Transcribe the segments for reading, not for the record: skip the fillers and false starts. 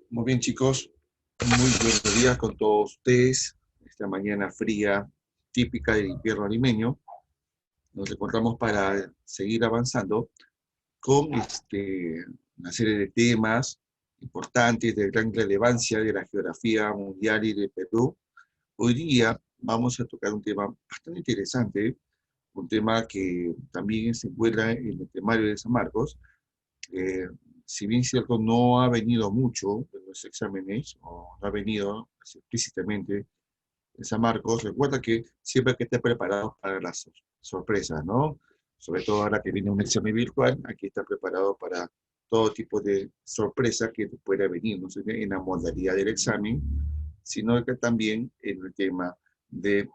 Muy bien, chicos. Muy buenos días con todos ustedes. Esta mañana fría, típica del invierno limeño. Nos encontramos para seguir avanzando con una serie de temas importantes de gran relevancia de la geografía mundial y de Perú. Hoy día vamos a tocar un tema bastante interesante, un tema que también se encuentra en el temario de San Marcos. eh, si bien cierto, no ha venido mucho en los exámenes, o no ha venido así explícitamente en San Marcos, recuerda que siempre hay que estar preparados para las sorpresas, ¿no? Sobre todo ahora que viene un examen virtual, hay que estar preparado para todo tipo de sorpresa que pueda venir, no solamente en la modalidad del examen, sino que también en el tema del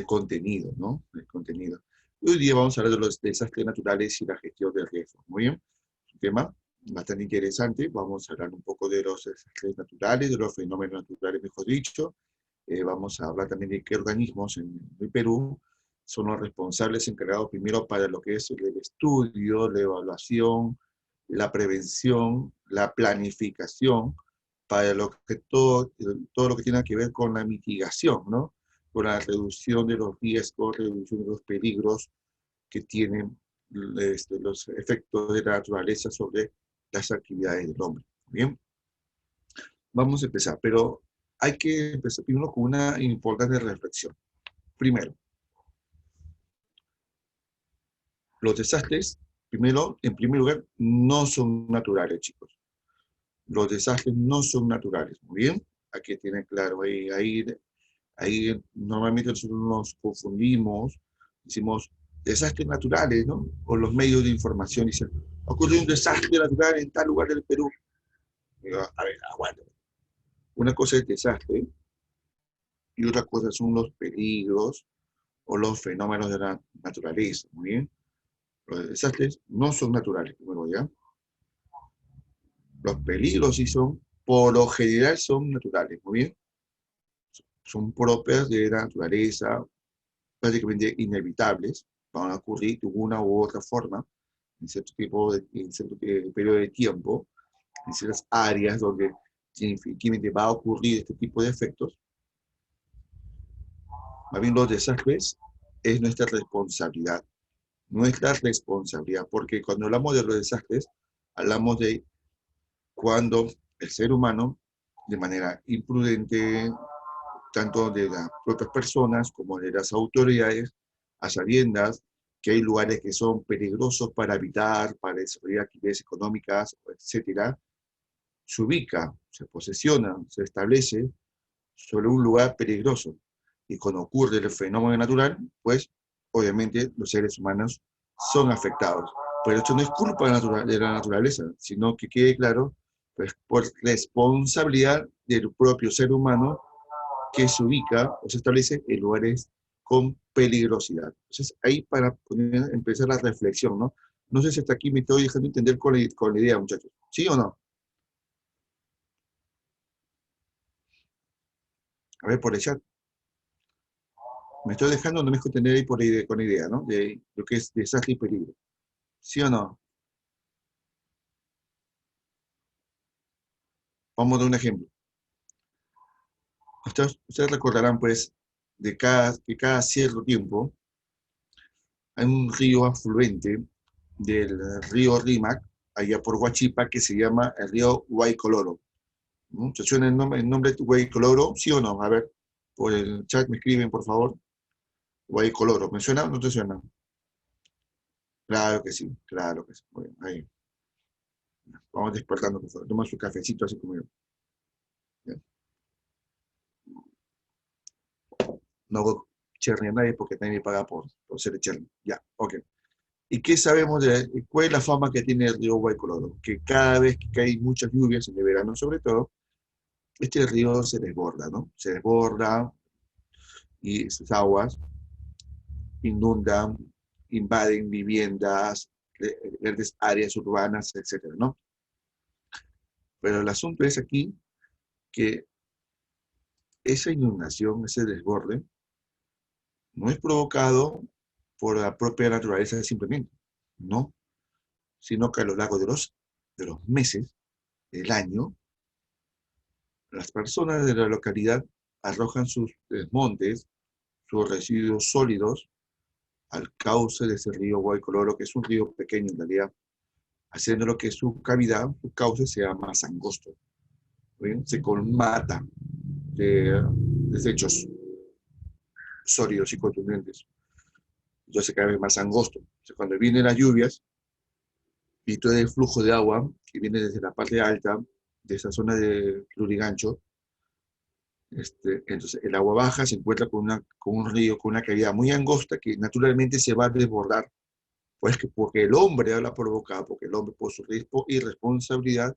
contenido, ¿no? El contenido. Hoy día vamos a hablar de los desastres naturales y la gestión del riesgo. Muy bien, un tema bastante interesante. Vamos a hablar un poco de los desastres naturales, de los fenómenos naturales, mejor dicho. Vamos a hablar también de qué organismos en el Perú son los responsables encargados primero para lo que es el estudio, la evaluación, la prevención, la planificación, para lo que todo lo que tiene que ver con la mitigación, ¿no? Con la reducción de los riesgos, reducción de los peligros que tienen los efectos de la naturaleza sobre las actividades del hombre. Bien, vamos a empezar, pero hay que empezar primero con una importante reflexión. Primero, los desastres, primero, en primer lugar, no son naturales, chicos. Los desastres no son naturales, muy bien, hay que tener claro, ahí normalmente nosotros nos confundimos, decimos desastres naturales, ¿no? O los medios de información dicen, ocurrió un desastre natural en tal lugar del Perú. Digo, a ver, aguanta. Una cosa es desastre y otra cosa son los peligros o los fenómenos de la naturaleza, muy bien. Los desastres no son naturales, primero ya. Los peligros sí son, por lo general son naturales, muy bien. Son propias de la naturaleza, prácticamente inevitables, van a ocurrir de una u otra forma, en cierto periodo de tiempo, en ciertas áreas donde definitivamente va a ocurrir este tipo de efectos. Más bien los desastres es nuestra responsabilidad, porque cuando hablamos de los desastres, hablamos de cuando el ser humano, de manera imprudente, tanto de las propias personas como de las autoridades, a sabiendas que hay lugares que son peligrosos para habitar, para desarrollar actividades económicas, etcétera, se ubica, se posesiona, se establece sobre un lugar peligroso. Y cuando ocurre el fenómeno natural, pues obviamente los seres humanos son afectados. Pero esto no es culpa de la naturaleza, sino que quede claro, pues por responsabilidad del propio ser humano que se ubica o se establece en lugares con peligrosidad. Entonces, ahí para empezar la reflexión, ¿no? No sé si hasta aquí me estoy dejando entender con la idea, muchachos. ¿Sí o no? A ver, por el chat. Me estoy dejando, no me dejo entender ahí con la idea, ¿no? De lo que es desastre y peligro. ¿Sí o no? Vamos a dar un ejemplo. Ustedes recordarán, pues, que cada cierto tiempo hay un río afluente del río Rímac, allá por Huachipa, que se llama el río Huaycoloro. ¿No? ¿Se suena el nombre de Huaycoloro? ¿Sí o no? A ver, por el chat me escriben, por favor. Huaycoloro. ¿Me suena o no te suena? Claro que sí, claro que sí. Bueno, ahí. Vamos despertando, por favor. Toma su cafecito así como yo. ¿Ya? No hago cherry a nadie porque nadie me paga por ser cherry. Ya, ok. ¿Y qué sabemos cuál es la fama que tiene el río Huaycoloro? Que cada vez que hay muchas lluvias, en el verano sobre todo, este río se desborda, ¿no? Se desborda y sus aguas inundan, invaden viviendas, grandes áreas urbanas, etcétera, ¿no? Pero el asunto es aquí que esa inundación, ese desborde, no es provocado por la propia naturaleza simplemente, no, sino que a lo largo de los meses del año, Las personas de la localidad arrojan sus desmontes, sus residuos sólidos, al cauce de ese río Guaycoloro, que es un río pequeño en realidad, haciendo que su cavidad, su cauce sea más angosto. ¿Bien? Se colmata de desechos sólidos y contundentes. Entonces cada vez más angosto. Entonces, cuando vienen las lluvias y todo el flujo de agua que viene desde la parte alta de esa zona de Lurigancho, entonces el agua baja, se encuentra con un río, con una cavidad muy angosta que naturalmente se va a desbordar. Pues que porque el hombre la provocado, porque el hombre por su irresponsabilidad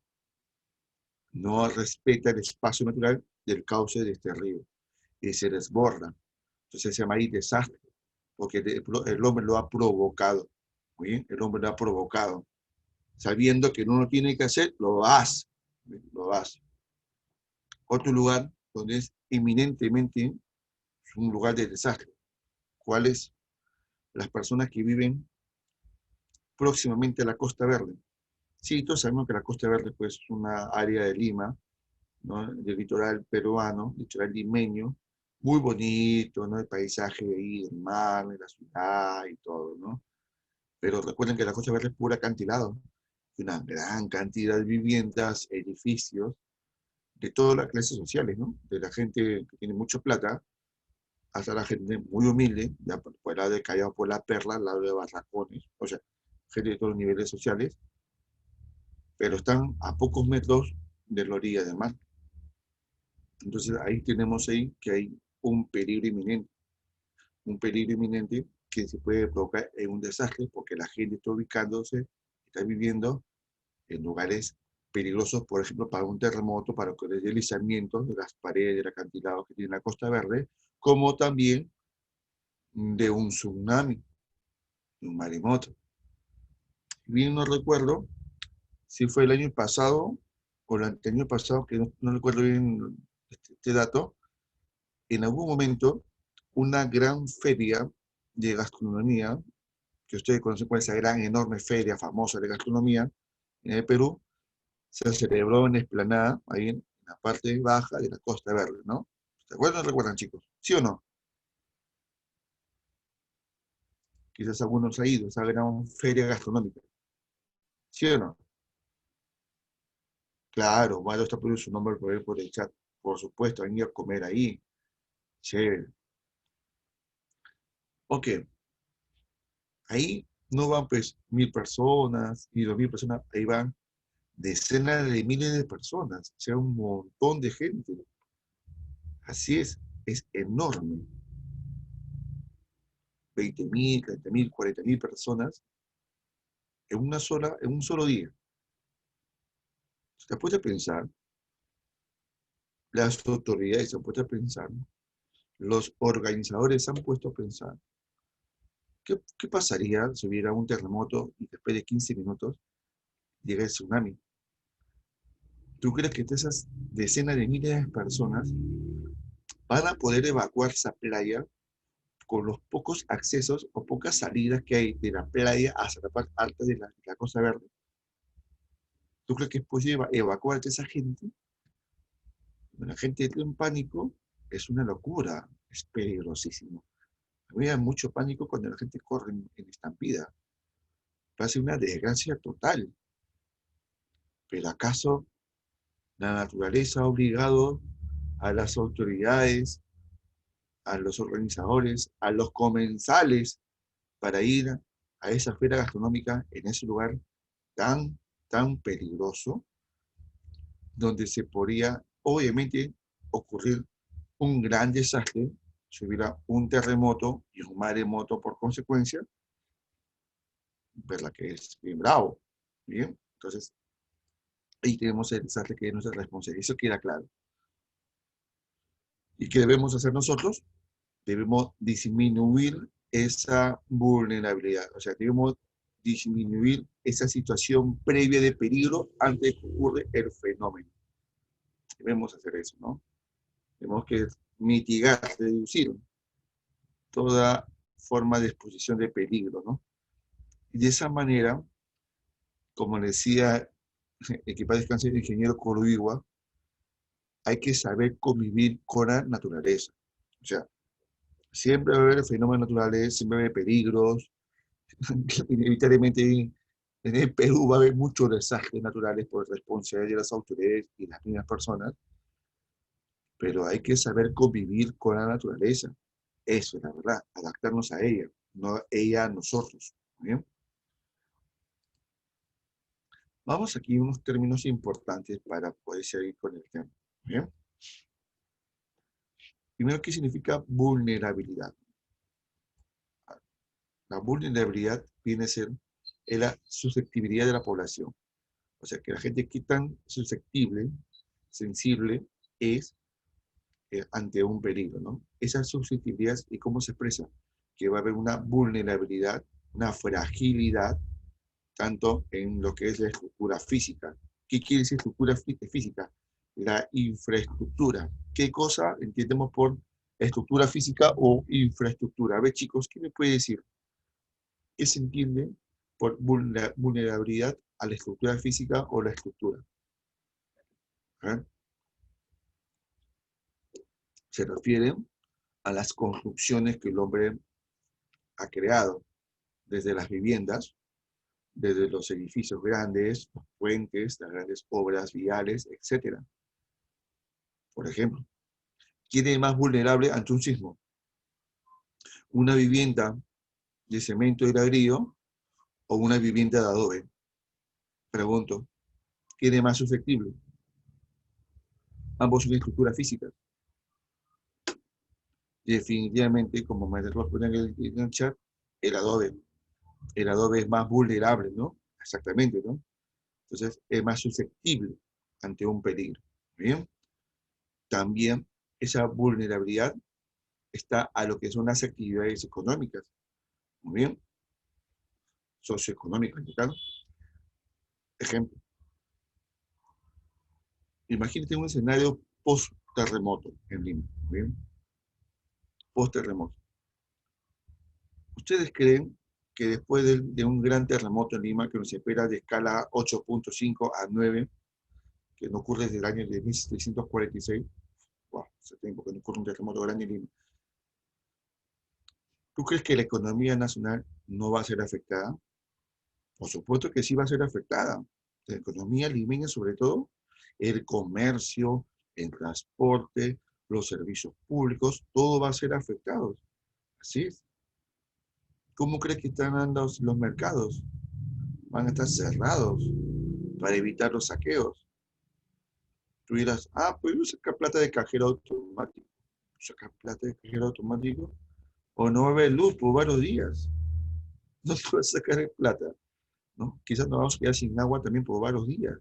no respeta el espacio natural del cauce de este río y se desborda. Entonces se llama ahí desastre, porque el hombre lo ha provocado. Muy bien, el hombre lo ha provocado. Sabiendo que no lo tiene que hacer, lo hace. Lo hace. Otro lugar donde es eminentemente un lugar de desastre. ¿Cuál es? Las personas que viven próximamente a la Costa Verde. Sí, todos sabemos que la Costa Verde pues, es una área de Lima, ¿no? Del litoral peruano, litoral limeño, muy bonito, ¿no? El paisaje de ahí, del mar, de la ciudad y todo, ¿no? Pero recuerden que la Costa Verde es pura acantilado, una gran cantidad de viviendas, edificios, de todas las clases sociales, ¿no? De la gente que tiene mucha plata hasta la gente muy humilde, ya por el lado de Callao por la Perla, al lado de Barracones, o sea, gente de todos los niveles sociales, pero están a pocos metros de la orilla del mar. Entonces ahí tenemos ahí que hay un peligro inminente que se puede provocar en un desastre porque la gente está ubicándose, está viviendo en lugares peligrosos, por ejemplo, para un terremoto, para el deslizamiento de las paredes del acantilado que tiene la Costa Verde, como también de un tsunami, de un maremoto. Bien no recuerdo si fue el año pasado o el año pasado, que no recuerdo bien este dato, en algún momento una gran feria de gastronomía, que ustedes conocen por esa gran, enorme feria famosa de gastronomía en el Perú, se celebró en Esplanada, ahí en la parte baja de la Costa Verde, ¿no? ¿Se acuerdan o no recuerdan, chicos? ¿Sí o no? Quizás algunos han ido a esa gran feria gastronómica. ¿Sí o no? Claro, Malo está poniendo su nombre por el chat. Por supuesto, han ido a comer ahí. Chévere. Ok, ahí no van pues 1.000 personas y 2.000 personas, ahí van decenas de miles de personas, o sea, un montón de gente. Así es enorme. 20.000, 30.000, 40.000 personas en un solo día. Si te puedes pensar, las autoridades se han puesto a pensar, los organizadores se han puesto a pensar, ¿qué pasaría si hubiera un terremoto y después de 15 minutos llega el tsunami? ¿Tú crees que esas decenas de miles de personas van a poder evacuar esa playa con los pocos accesos o pocas salidas que hay de la playa hacia la parte alta de la Costa Verde? ¿Tú crees que es posible evacuar a esa gente? La gente entra en pánico, es una locura, es peligrosísimo. Había mucho pánico cuando la gente corre en estampida. Pasa una desgracia total. Pero ¿acaso la naturaleza ha obligado a las autoridades, a los organizadores, a los comensales para ir a esa feria gastronómica en ese lugar tan, tan peligroso, donde se podría, obviamente, ocurrir un gran desastre si hubiera un terremoto y un maremoto por consecuencia, ¿verdad? Que es bien bravo. Bien, entonces ahí tenemos el desastre que es nuestra responsabilidad. Eso queda claro. ¿Y qué debemos hacer nosotros? Debemos disminuir esa vulnerabilidad, o sea, debemos disminuir esa situación previa de peligro antes de que ocurra el fenómeno. Debemos hacer eso, ¿no? Tenemos que mitigar, reducir toda forma de exposición de peligro, ¿no? Y de esa manera, como le decía el que para descansar el ingeniero Coruigua, hay que saber convivir con la naturaleza. O sea, siempre va a haber fenómenos naturales, siempre va a haber peligros. Inevitablemente en el Perú va a haber muchos desastres naturales por responsabilidad de las autoridades y las mismas personas, pero hay que saber convivir con la naturaleza. Eso es la verdad, adaptarnos a ella, no ella a nosotros. ¿Bien? Vamos aquí a unos términos importantes para poder seguir con el tema. ¿Bien? Primero, ¿qué significa vulnerabilidad? La vulnerabilidad viene a ser la susceptibilidad de la población. O sea, que la gente que tan susceptible, sensible, es ante un peligro, ¿no? Esa susceptibilidad, ¿y cómo se expresa? Que va a haber una vulnerabilidad, una fragilidad, tanto en lo que es la estructura física. ¿Qué quiere decir estructura física? La infraestructura. ¿Qué cosa entendemos por estructura física o infraestructura? A ver, chicos, ¿qué me puede decir? ¿Qué se entiende por vulnerabilidad a la estructura física o la estructura? ¿Eh? Se refiere a las construcciones que el hombre ha creado, desde las viviendas, desde los edificios grandes, los puentes, las grandes obras viales, etc. Por ejemplo, ¿quién es más vulnerable ante un sismo? ¿Una vivienda de cemento y ladrillo o una vivienda de adobe? Pregunto, ¿quién es más susceptible? Ambos son estructuras físicas. Definitivamente, como me responde en el chat, el adobe. El adobe es más vulnerable, ¿no? Exactamente, ¿no? Entonces, es más susceptible ante un peligro. ¿Bien? También esa vulnerabilidad está a lo que son las actividades económicas. Muy bien. Socioeconómicas, ¿no? Ejemplo. Imagínate un escenario post-terremoto en Lima. Muy bien. Post-terremoto. ¿Ustedes creen que después de un gran terremoto en Lima, que nos espera de escala 8.5 a 9, que no ocurre desde el año de 1646, wow, hace tiempo que no ocurre un terremoto grande en Lima, ¿tú crees que la economía nacional no va a ser afectada? Por supuesto que sí va a ser afectada. La economía limeña, sobre todo, el comercio, el transporte, los servicios públicos, todo va a ser afectado. Así es. ¿Cómo crees que están andando los mercados? Van a estar cerrados para evitar los saqueos. Tú dirás, pues yo sacar plata de cajero automático. Sacar plata de cajero automático. O no va a haber luz por varios días. No puedes sacar plata, ¿no? Quizás nos vamos a quedar sin agua también por varios días.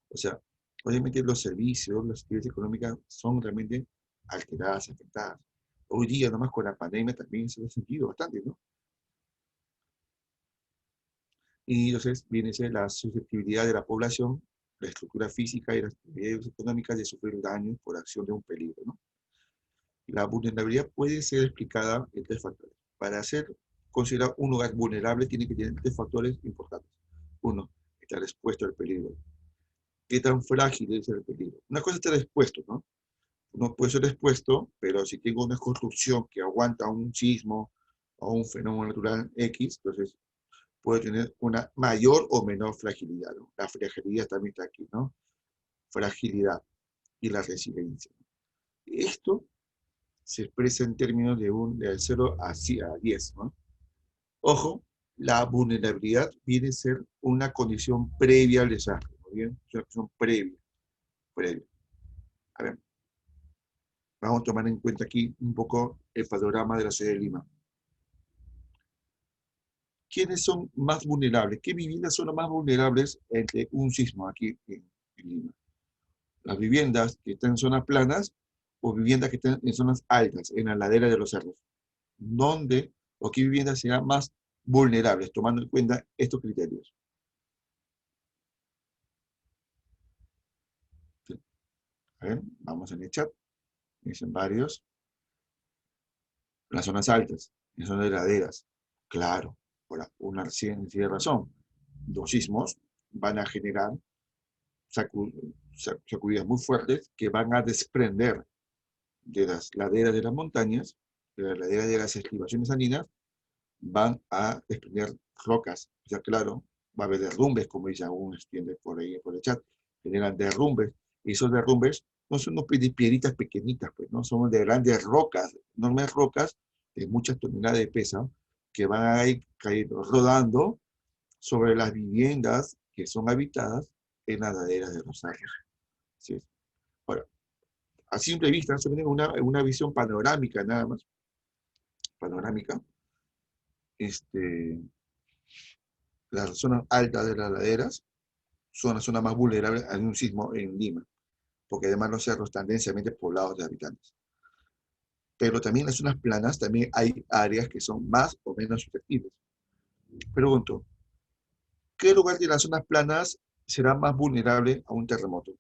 O sea, obviamente los servicios, las actividades económicas son realmente alteradas, afectadas. Hoy día, nomás con la pandemia, también se ha sentido bastante, ¿no? Y entonces viene a ser la susceptibilidad de la población, la estructura física y las actividades económicas de sufrir daños por acción de un peligro, ¿no? La vulnerabilidad puede ser explicada en tres factores. Para ser considerado un lugar vulnerable tiene que tener tres factores importantes. Uno, estar expuesto al peligro. ¿Qué tan frágil es el peligro? Una cosa es estar expuesto, ¿no? No puede ser expuesto, pero si tengo una construcción que aguanta un sismo o un fenómeno natural X, entonces puede tener una mayor o menor fragilidad, ¿no? La fragilidad también está aquí, ¿no? Fragilidad y la resiliencia. Esto se expresa en términos de 0 a 10, ¿no? Ojo, la vulnerabilidad viene a ser una condición previa al desastre, ¿no? Bien, es una condición previa. A ver, vamos a tomar en cuenta aquí un poco el panorama de la ciudad de Lima. ¿Quiénes son más vulnerables? ¿Qué viviendas son las más vulnerables entre un sismo aquí en Lima? ¿Las viviendas que están en zonas planas o viviendas que están en zonas altas, en la ladera de los cerros? ¿Dónde o qué viviendas serán más vulnerables, tomando en cuenta estos criterios? ¿Sí? A ver, vamos en el chat. Dicen varios. Las zonas altas, en zonas de laderas. Claro, por una sencilla razón. Los sismos van a generar sacudidas muy fuertes que van a desprender de las laderas de las montañas, de las laderas de las estribaciones andinas, van a desprender rocas. O sea, claro, va a haber derrumbes, como dice algún estudiante por ahí por el chat, generan derrumbes, y esos derrumbes no son piedritas pequeñitas, pues, ¿no? Son de grandes rocas, enormes rocas de muchas toneladas de peso, que van a ir cayendo, rodando sobre las viviendas que son habitadas en las laderas de los cerros. ¿Sí? Ahora, a simple vista, se ve una visión panorámica nada más, panorámica, las zonas altas de las laderas son las zonas más vulnerables a un sismo en Lima, porque además los cerros están densamente poblados de habitantes. Pero también en las zonas planas también hay áreas que son más o menos susceptibles. Pregunto, ¿qué lugar de las zonas planas será más vulnerable a un terremoto?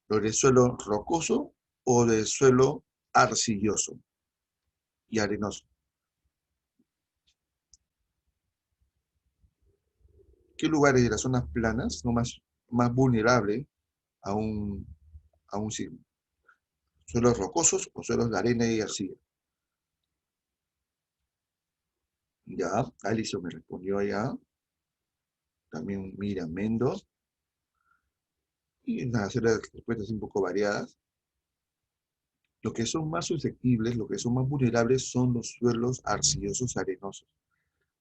¿Lo del suelo rocoso o del suelo arcilloso y arenoso? ¿Qué lugares de las zonas planas son más vulnerables a un sismo? ¿Suelos rocosos o suelos de arena y arcilla? Ya, Alicia me respondió ya. También Miriam Mendo. Y una serie de respuestas un poco variadas. Los que son más susceptibles, los que son más vulnerables son los suelos arcillosos arenosos.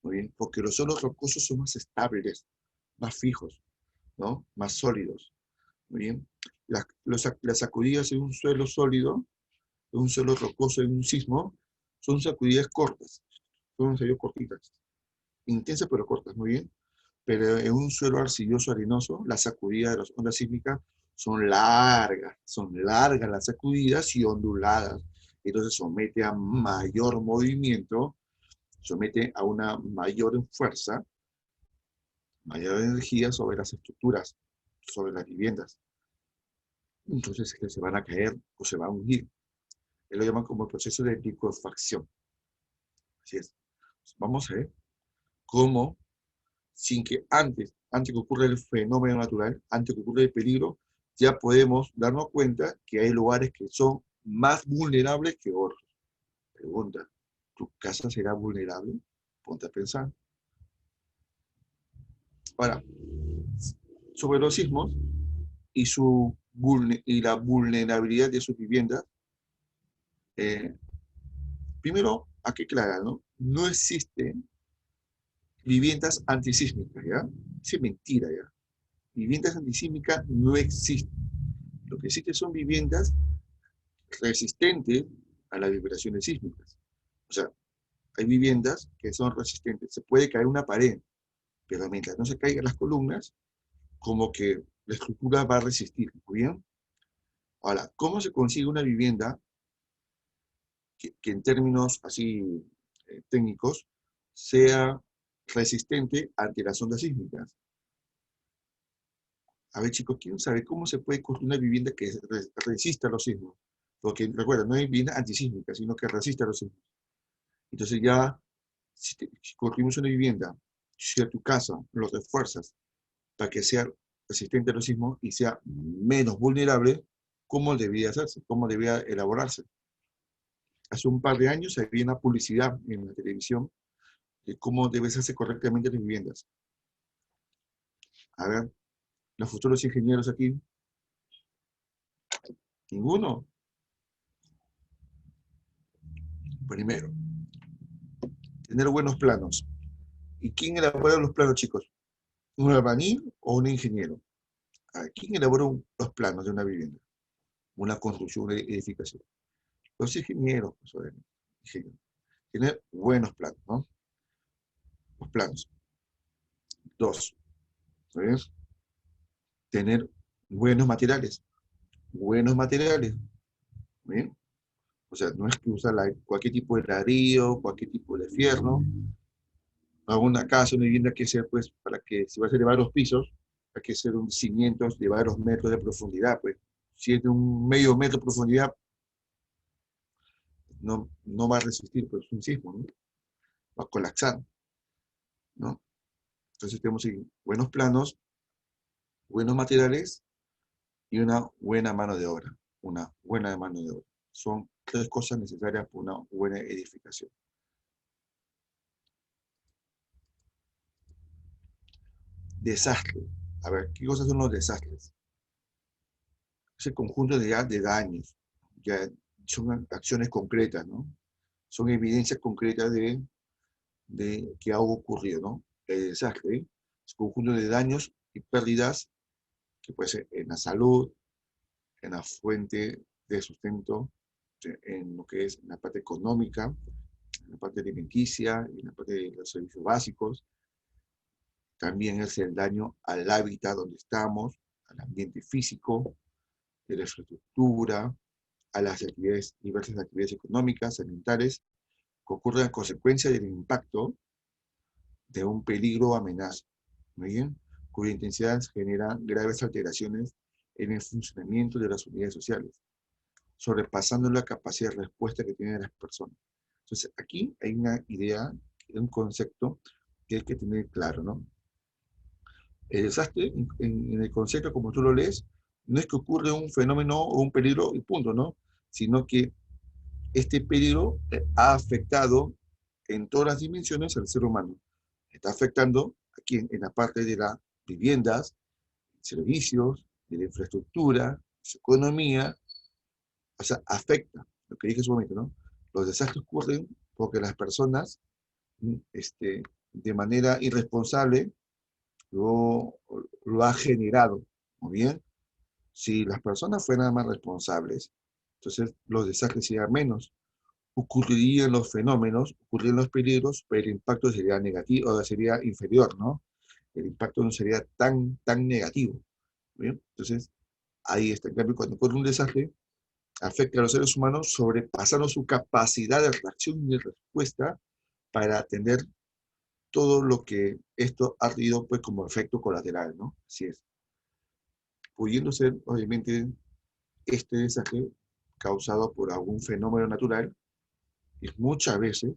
Muy bien, porque los suelos rocosos son más estables, más fijos, ¿no? Más sólidos. Muy bien. Las sacudidas en un suelo sólido, en un suelo rocoso, en un sismo, son sacudidas cortas, son sacudidas cortitas, intensas pero cortas, muy bien. Pero en un suelo arcilloso arenoso, las sacudidas de las ondas sísmicas son largas las sacudidas y onduladas. Entonces somete a mayor movimiento, somete a una mayor fuerza, mayor energía sobre las estructuras, sobre las viviendas. Entonces se van a caer o se van a hundir. Él lo llaman como el proceso de licuefacción. Así es. Vamos a ver cómo, sin que antes que ocurra el fenómeno natural, antes que ocurra el peligro, ya podemos darnos cuenta que hay lugares que son más vulnerables que otros. Pregunta, ¿tu casa será vulnerable? Ponte a pensar. Ahora, sobre los sismos y la vulnerabilidad de sus viviendas, eh, primero, hay que aclarar, ¿no? No existen viviendas antisísmicas, ¿ya? Es mentira, ¿ya? Viviendas antisísmicas no existen. Lo que existe son viviendas resistentes a las vibraciones sísmicas. O sea, hay viviendas que son resistentes. Se puede caer una pared, pero mientras no se caigan las columnas, como que la estructura va a resistir. ¿Muy bien? Ahora, ¿cómo se consigue una vivienda que en términos así técnicos sea resistente ante las ondas sísmicas? A ver, chicos, quiero saber cómo se puede construir una vivienda que resista a los sismos. Porque, recuerda, no hay vivienda antisísmica, sino que resiste a los sismos. Entonces ya, si construimos una vivienda, si a tu casa lo refuerzas para que sea resistente a los sismos y sea menos vulnerable, ¿cómo debía hacerse? ¿Cómo debía elaborarse? Hace un par de años había una publicidad en la televisión de cómo debe hacerse correctamente las viviendas. A ver, los futuros ingenieros aquí, ninguno. Primero, tener buenos planos. ¿Y quién elabora los planos, chicos? ¿Un albañil o un ingeniero? A ver, ¿quién elabora los planos de una vivienda? Una construcción, una edificación. Los ingenieros, pues, obviamente. Ingenieros. Tener buenos planos, ¿no? Los planos. Dos, ¿sabes? Tener buenos materiales. Buenos materiales. ¿Bien? O sea, no es que usar cualquier tipo de ladrillo, cualquier tipo de fierro. A una casa, una vivienda que sea, pues, para que si vas a elevar los pisos, hay que ser un cimientos de varios metros de profundidad, pues. Si es de un medio metro de profundidad, no va a resistir, pues, un sismo, ¿no? Va a colapsar, ¿no? Entonces tenemos buenos planos, buenos materiales y una buena mano de obra. Una buena mano de obra. Son tres cosas necesarias para una buena edificación. Desastre. A ver, ¿qué cosas son los desastres? Es el conjunto de daños. Ya son acciones concretas, ¿no? Son evidencias concretas de que algo ocurrido, ¿no? El desastre es un conjunto de daños y pérdidas que puede ser en la salud, en la fuente de sustento, en lo que es la parte económica, en la parte alimenticia, en la parte de los servicios básicos. También es el daño al hábitat donde estamos, al ambiente físico, de la infraestructura, a las actividades, diversas actividades económicas, ambientales, que ocurren a consecuencia del impacto de un peligro o amenaza, ¿muy bien? Cuya intensidad genera graves alteraciones en el funcionamiento de las unidades sociales, sobrepasando la capacidad de respuesta que tienen las personas. Entonces, aquí hay una idea, un concepto que hay que tener claro, ¿no? El desastre, en el concepto como tú lo lees, no es que ocurre un fenómeno o un peligro y punto, ¿no? Sino que este peligro ha afectado en todas las dimensiones al ser humano. Está afectando aquí en la parte de las viviendas, servicios, de la infraestructura, su economía, o sea, afecta, lo que dije en su momento, ¿no? Los desastres ocurren porque las personas, de manera irresponsable, lo, lo ha generado, muy bien. Si las personas fueran más responsables, entonces los desastres serían menos. Ocurrirían los fenómenos, ocurrirían los peligros, pero el impacto sería negativo, o sería inferior, ¿no? El impacto no sería tan negativo. ¿Bien? Entonces, ahí está. En cambio, cuando ocurre un desastre, afecta a los seres humanos sobrepasando su capacidad de reacción y de respuesta para atender todo lo que esto ha tenido pues, como efecto colateral, ¿no? Así es. Pudiendo ser, obviamente, este desastre causado por algún fenómeno natural y muchas veces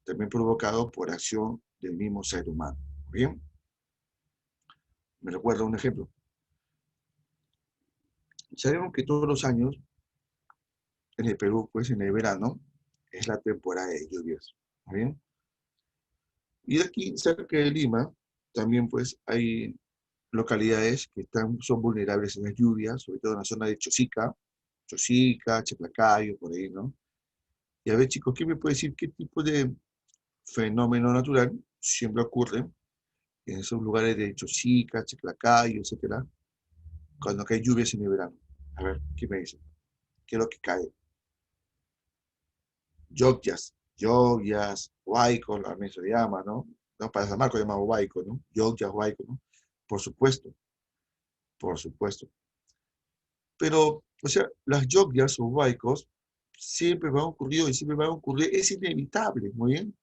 también provocado por acción del mismo ser humano. ¿Bien? Me recuerda un ejemplo. Sabemos que todos los años en el Perú, pues en el verano, es la temporada de lluvias. ¿Bien? Y aquí, cerca de Lima, también pues hay localidades que son vulnerables a las lluvias, sobre todo en la zona de Chosica, Chaclacayo, por ahí, ¿no? Y a ver, chicos, ¿qué me puede decir qué tipo de fenómeno natural siempre ocurre en esos lugares de Chosica, Chaclacayo, etcétera, cuando cae lluvias en el verano? A ver, ¿qué me dicen? ¿Qué es lo que cae? Lluvias, huayco, a mí se llama, ¿no? No, para San Marcos se llama huayco, ¿no? Lluvias, huayco, ¿no? Por supuesto, por supuesto. Pero, o sea, las lluvias o huaicos siempre van a ocurrir y siempre van a ocurrir, es inevitable, muy bien.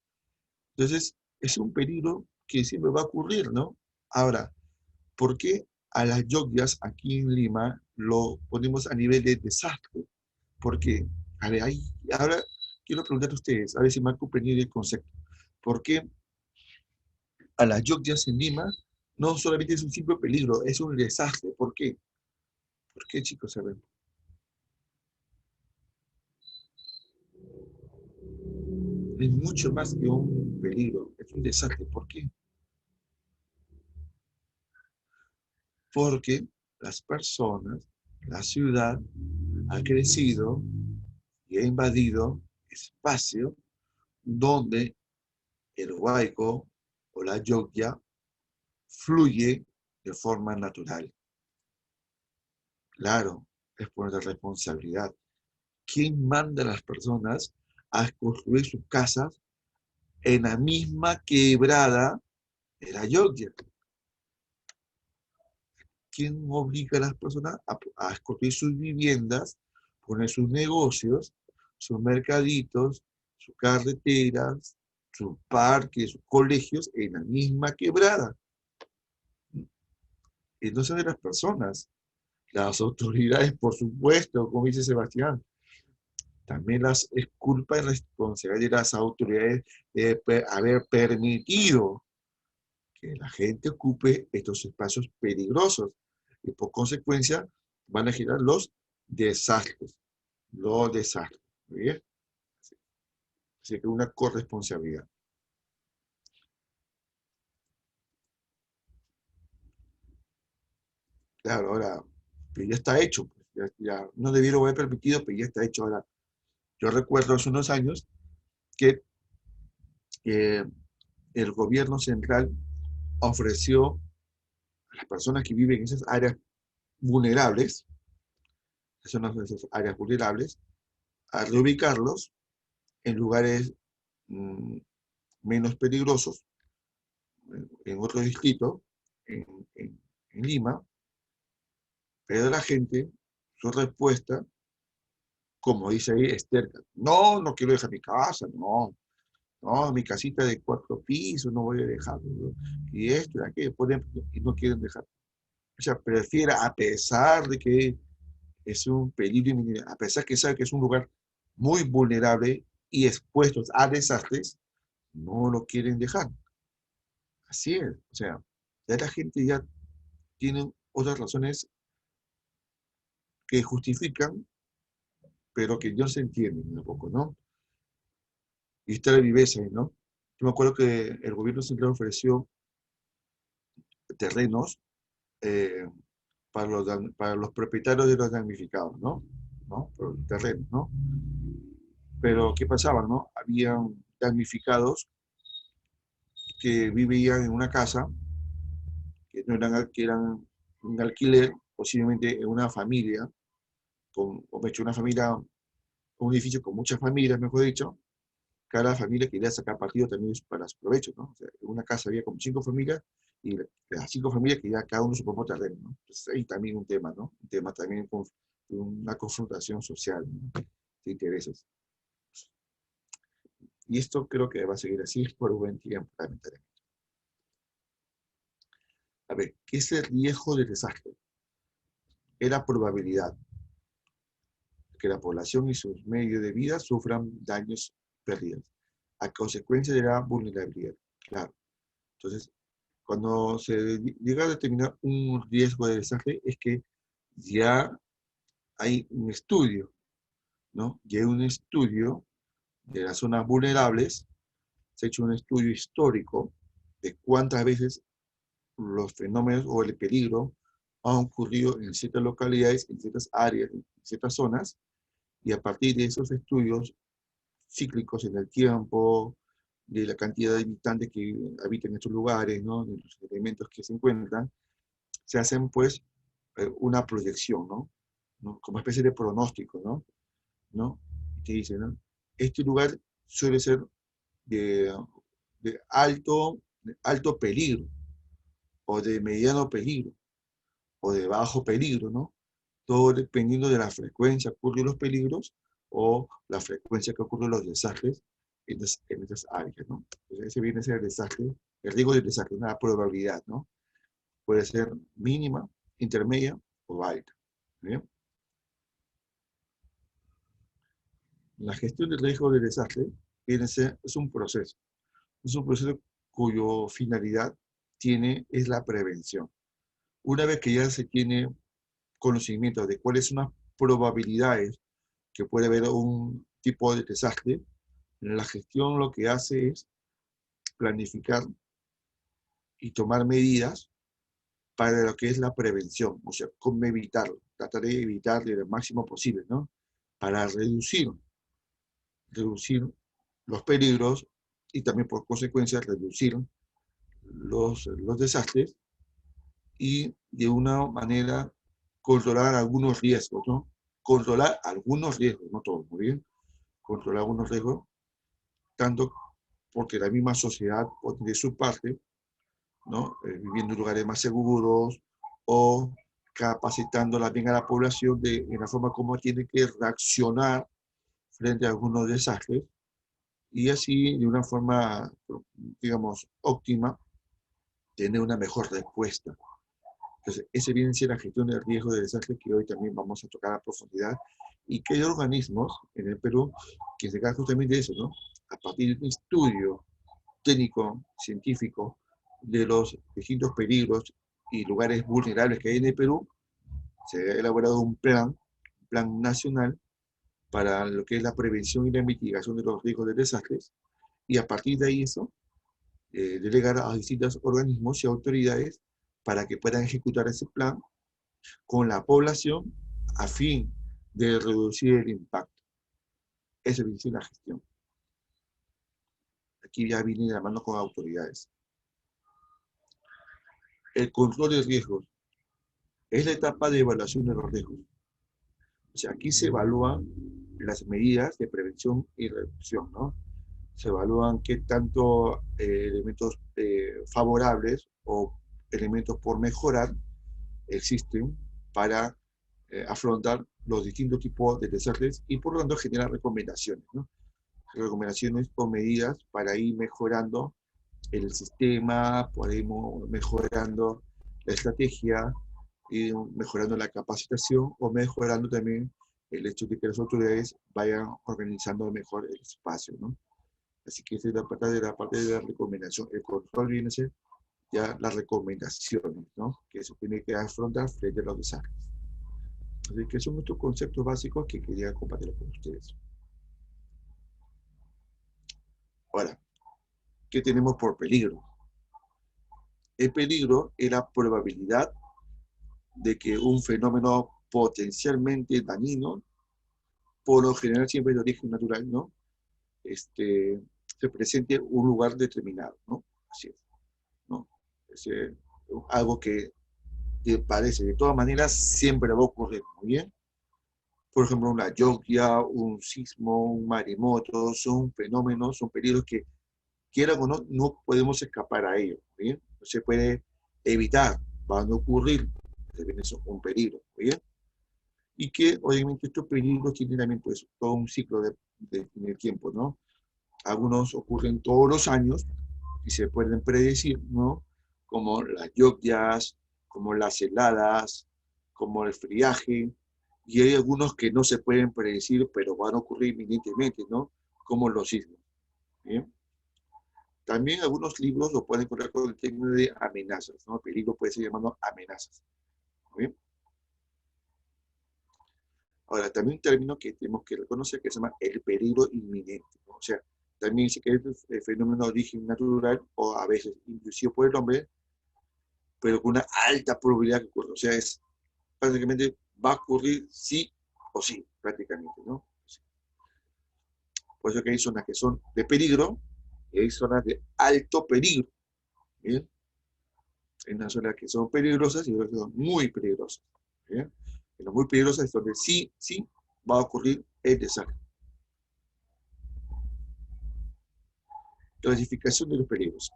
Entonces, es un peligro que siempre va a ocurrir, ¿no? Ahora, ¿por qué a las lluvias aquí en Lima lo ponemos a nivel de desastre? Porque, a ver, ahora quiero preguntar a ustedes, a ver si me han comprendido el concepto. ¿Por qué a las lluvias en Lima no solamente es un simple peligro, es un desastre? ¿Por qué? ¿Por qué, chicos? A ver. Es mucho más que un peligro, es un desastre. ¿Por qué? Porque las personas, la ciudad, ha crecido y ha invadido espacio donde el huaico o la lloquia fluye de forma natural. Claro, es por nuestra responsabilidad. ¿Quién manda a las personas a construir sus casas en la misma quebrada de la lloquia? ¿Quién obliga a las personas a construir sus viviendas, poner sus negocios, sus mercaditos, sus carreteras, sus parques, sus colegios en la misma quebrada? Y no son de las personas, las autoridades, por supuesto, como dice Sebastián. También es culpa y responsabilidad de las autoridades de haber permitido que la gente ocupe estos espacios peligrosos y por consecuencia van a generar los desastres. Los desastres. ¿Muy bien? Así que una corresponsabilidad. Claro, ahora, pero ya está hecho. Pues, ya no debieron haber permitido, pero ya está hecho. Ahora, yo recuerdo hace unos años que eh, el gobierno central ofreció a las personas que viven en esas áreas vulnerables, esas áreas vulnerables, a reubicarlos en lugares mm, menos peligrosos, en otro distrito, en, en Lima, pero la gente, su respuesta, como dice ahí, es terca. No, no quiero dejar mi casa, no, no, mi casita de 4 pisos, no voy a dejar, ¿no? Y esto y aquello, y no quieren dejar. O sea, prefiere, a pesar de que es un peligro inminente, a pesar que sabe que es un lugar muy vulnerable y expuestos a desastres, no lo quieren dejar. Así es, o sea, ya la gente ya tiene otras razones que justifican, pero que no se entienden tampoco, ¿no? Y está la viveza ahí, ¿no? Yo me acuerdo que el gobierno central ofreció terrenos eh, para los propietarios de los damnificados, ¿no? ¿No? Por terrenos, ¿no? Pero, ¿qué pasaba, no? Habían damnificados que vivían en una casa, que, no eran, que eran un alquiler, posiblemente en una familia, o me he hecho una familia, un edificio con muchas familias, mejor dicho, cada familia quería sacar partido también para su provecho, ¿no? O sea, en una casa había como 5 familias y las 5 familias quería cada uno su propio terreno, ¿no? Entonces ahí también un tema, ¿no? Un tema también con una confrontación social, ¿no? De intereses. Y esto creo que va a seguir así por un buen tiempo, lamentablemente. A ver, ¿qué es el riesgo de desastre? Es la probabilidad de que la población y sus medios de vida sufran daños, pérdidas, a consecuencia de la vulnerabilidad. Claro. Entonces, cuando se llega a determinar un riesgo de desastre, es que ya hay un estudio, ¿no? Ya hay un estudio de las zonas vulnerables, se ha hecho un estudio histórico de cuántas veces los fenómenos o el peligro han ocurrido en ciertas localidades, en ciertas áreas, en ciertas zonas, y a partir de esos estudios cíclicos en el tiempo, de la cantidad de habitantes que habitan en estos lugares, ¿no? De los elementos que se encuentran, se hacen pues una proyección, ¿no? ¿No? Como especie de pronóstico, ¿no? ¿No? Que dice, ¿no? Este lugar suele ser de, de alto peligro, o de mediano peligro, o de bajo peligro, ¿no? Todo dependiendo de la frecuencia que ocurren los peligros o la frecuencia que ocurren los desastres en esas áreas, ¿no? Entonces ese viene a ser el desastre, el riesgo del desastre, una probabilidad, ¿no? Puede ser mínima, intermedia o alta. ¿Bien? La gestión del riesgo de desastre es un proceso cuya finalidad es la prevención. Una vez que ya se tiene conocimiento de cuáles son las probabilidades que puede haber un tipo de desastre, la gestión lo que hace es planificar y tomar medidas para lo que es la prevención, o sea, cómo evitarlo, tratar de evitar lo máximo posible, ¿no? Para reducir los peligros y también por consecuencia reducir los desastres y de una manera controlar algunos riesgos, ¿no? Controlar algunos riesgos, no todos, muy bien, controlar algunos riesgos, tanto porque la misma sociedad pone de su parte, ¿no? Viviendo en lugares más seguros o capacitando bien a la población en la forma como tiene que reaccionar frente a algunos desastres y así de una forma, digamos, óptima, tener una mejor respuesta. Entonces, ese viene a ser la gestión del riesgo de desastre que hoy también vamos a tocar a profundidad y que hay organismos en el Perú que se encargan justamente de eso, ¿no? A partir de un estudio técnico, científico, de los distintos peligros y lugares vulnerables que hay en el Perú, Se ha elaborado un plan nacional para lo que es la prevención y la mitigación de los riesgos de desastres, y a partir de ahí eso, delegar a distintos organismos y autoridades para que puedan ejecutar ese plan con la población a fin de reducir el impacto. Eso es la gestión. Aquí ya viene de la mano con autoridades. El control de riesgos es la etapa de evaluación de los riesgos. O sea, aquí se evalúan las medidas de prevención y reducción, ¿no? Se evalúan qué tanto elementos favorables o elementos por mejorar existen para afrontar los distintos tipos de desastres y por lo tanto generar recomendaciones, ¿no? Recomendaciones o medidas para ir mejorando el sistema, podemos mejorando la estrategia, y mejorando la capacitación o mejorando también el hecho de que las autoridades vayan organizando mejor el espacio, ¿no? Así que esa es la parte de la recomendación. El control viene a ser ya las recomendaciones, ¿no? Que se tiene que afrontar frente a los desastres. Así que son estos conceptos básicos que quería compartir con ustedes. Ahora, ¿qué tenemos por peligro? El peligro es la probabilidad de que un fenómeno potencialmente dañino, por lo general siempre de origen natural, ¿no? Se presente en un lugar determinado, ¿no? Así es, ¿no? Es algo que parece, de todas maneras, siempre va a ocurrir, ¿muy bien? Por ejemplo, una lluvia, un sismo, un maremoto, son fenómenos, son peligros que, quieran o no, no podemos escapar a ellos, ¿muy bien? No se puede evitar, van a ocurrir, es un peligro, ¿muy bien? Y que obviamente estos peligros tienen también pues todo un ciclo en el tiempo, ¿no? Algunos ocurren todos los años y se pueden predecir, ¿no? Como las lluvias, como las heladas, como el friaje, y hay algunos que no se pueden predecir, pero van a ocurrir inminentemente, ¿no? Como los sismos. ¿Bien? También algunos libros lo pueden encontrar con el término de amenazas, ¿no? El peligro puede ser llamado amenazas. ¿Bien? Ahora, también un término que tenemos que reconocer que se llama el peligro inminente, ¿no? O sea, también dice que es el fenómeno de origen natural o a veces inducido por el hombre, pero con una alta probabilidad que ocurra. O sea, es prácticamente va a ocurrir sí o sí, prácticamente, ¿no? Por eso que hay zonas que son de peligro y hay zonas de alto peligro. ¿Bien? Hay unas zonas que son peligrosas y otras que son muy peligrosas. ¿Bien? En las muy peligrosas es donde sí va a ocurrir el desastre. Clasificación de los peligros.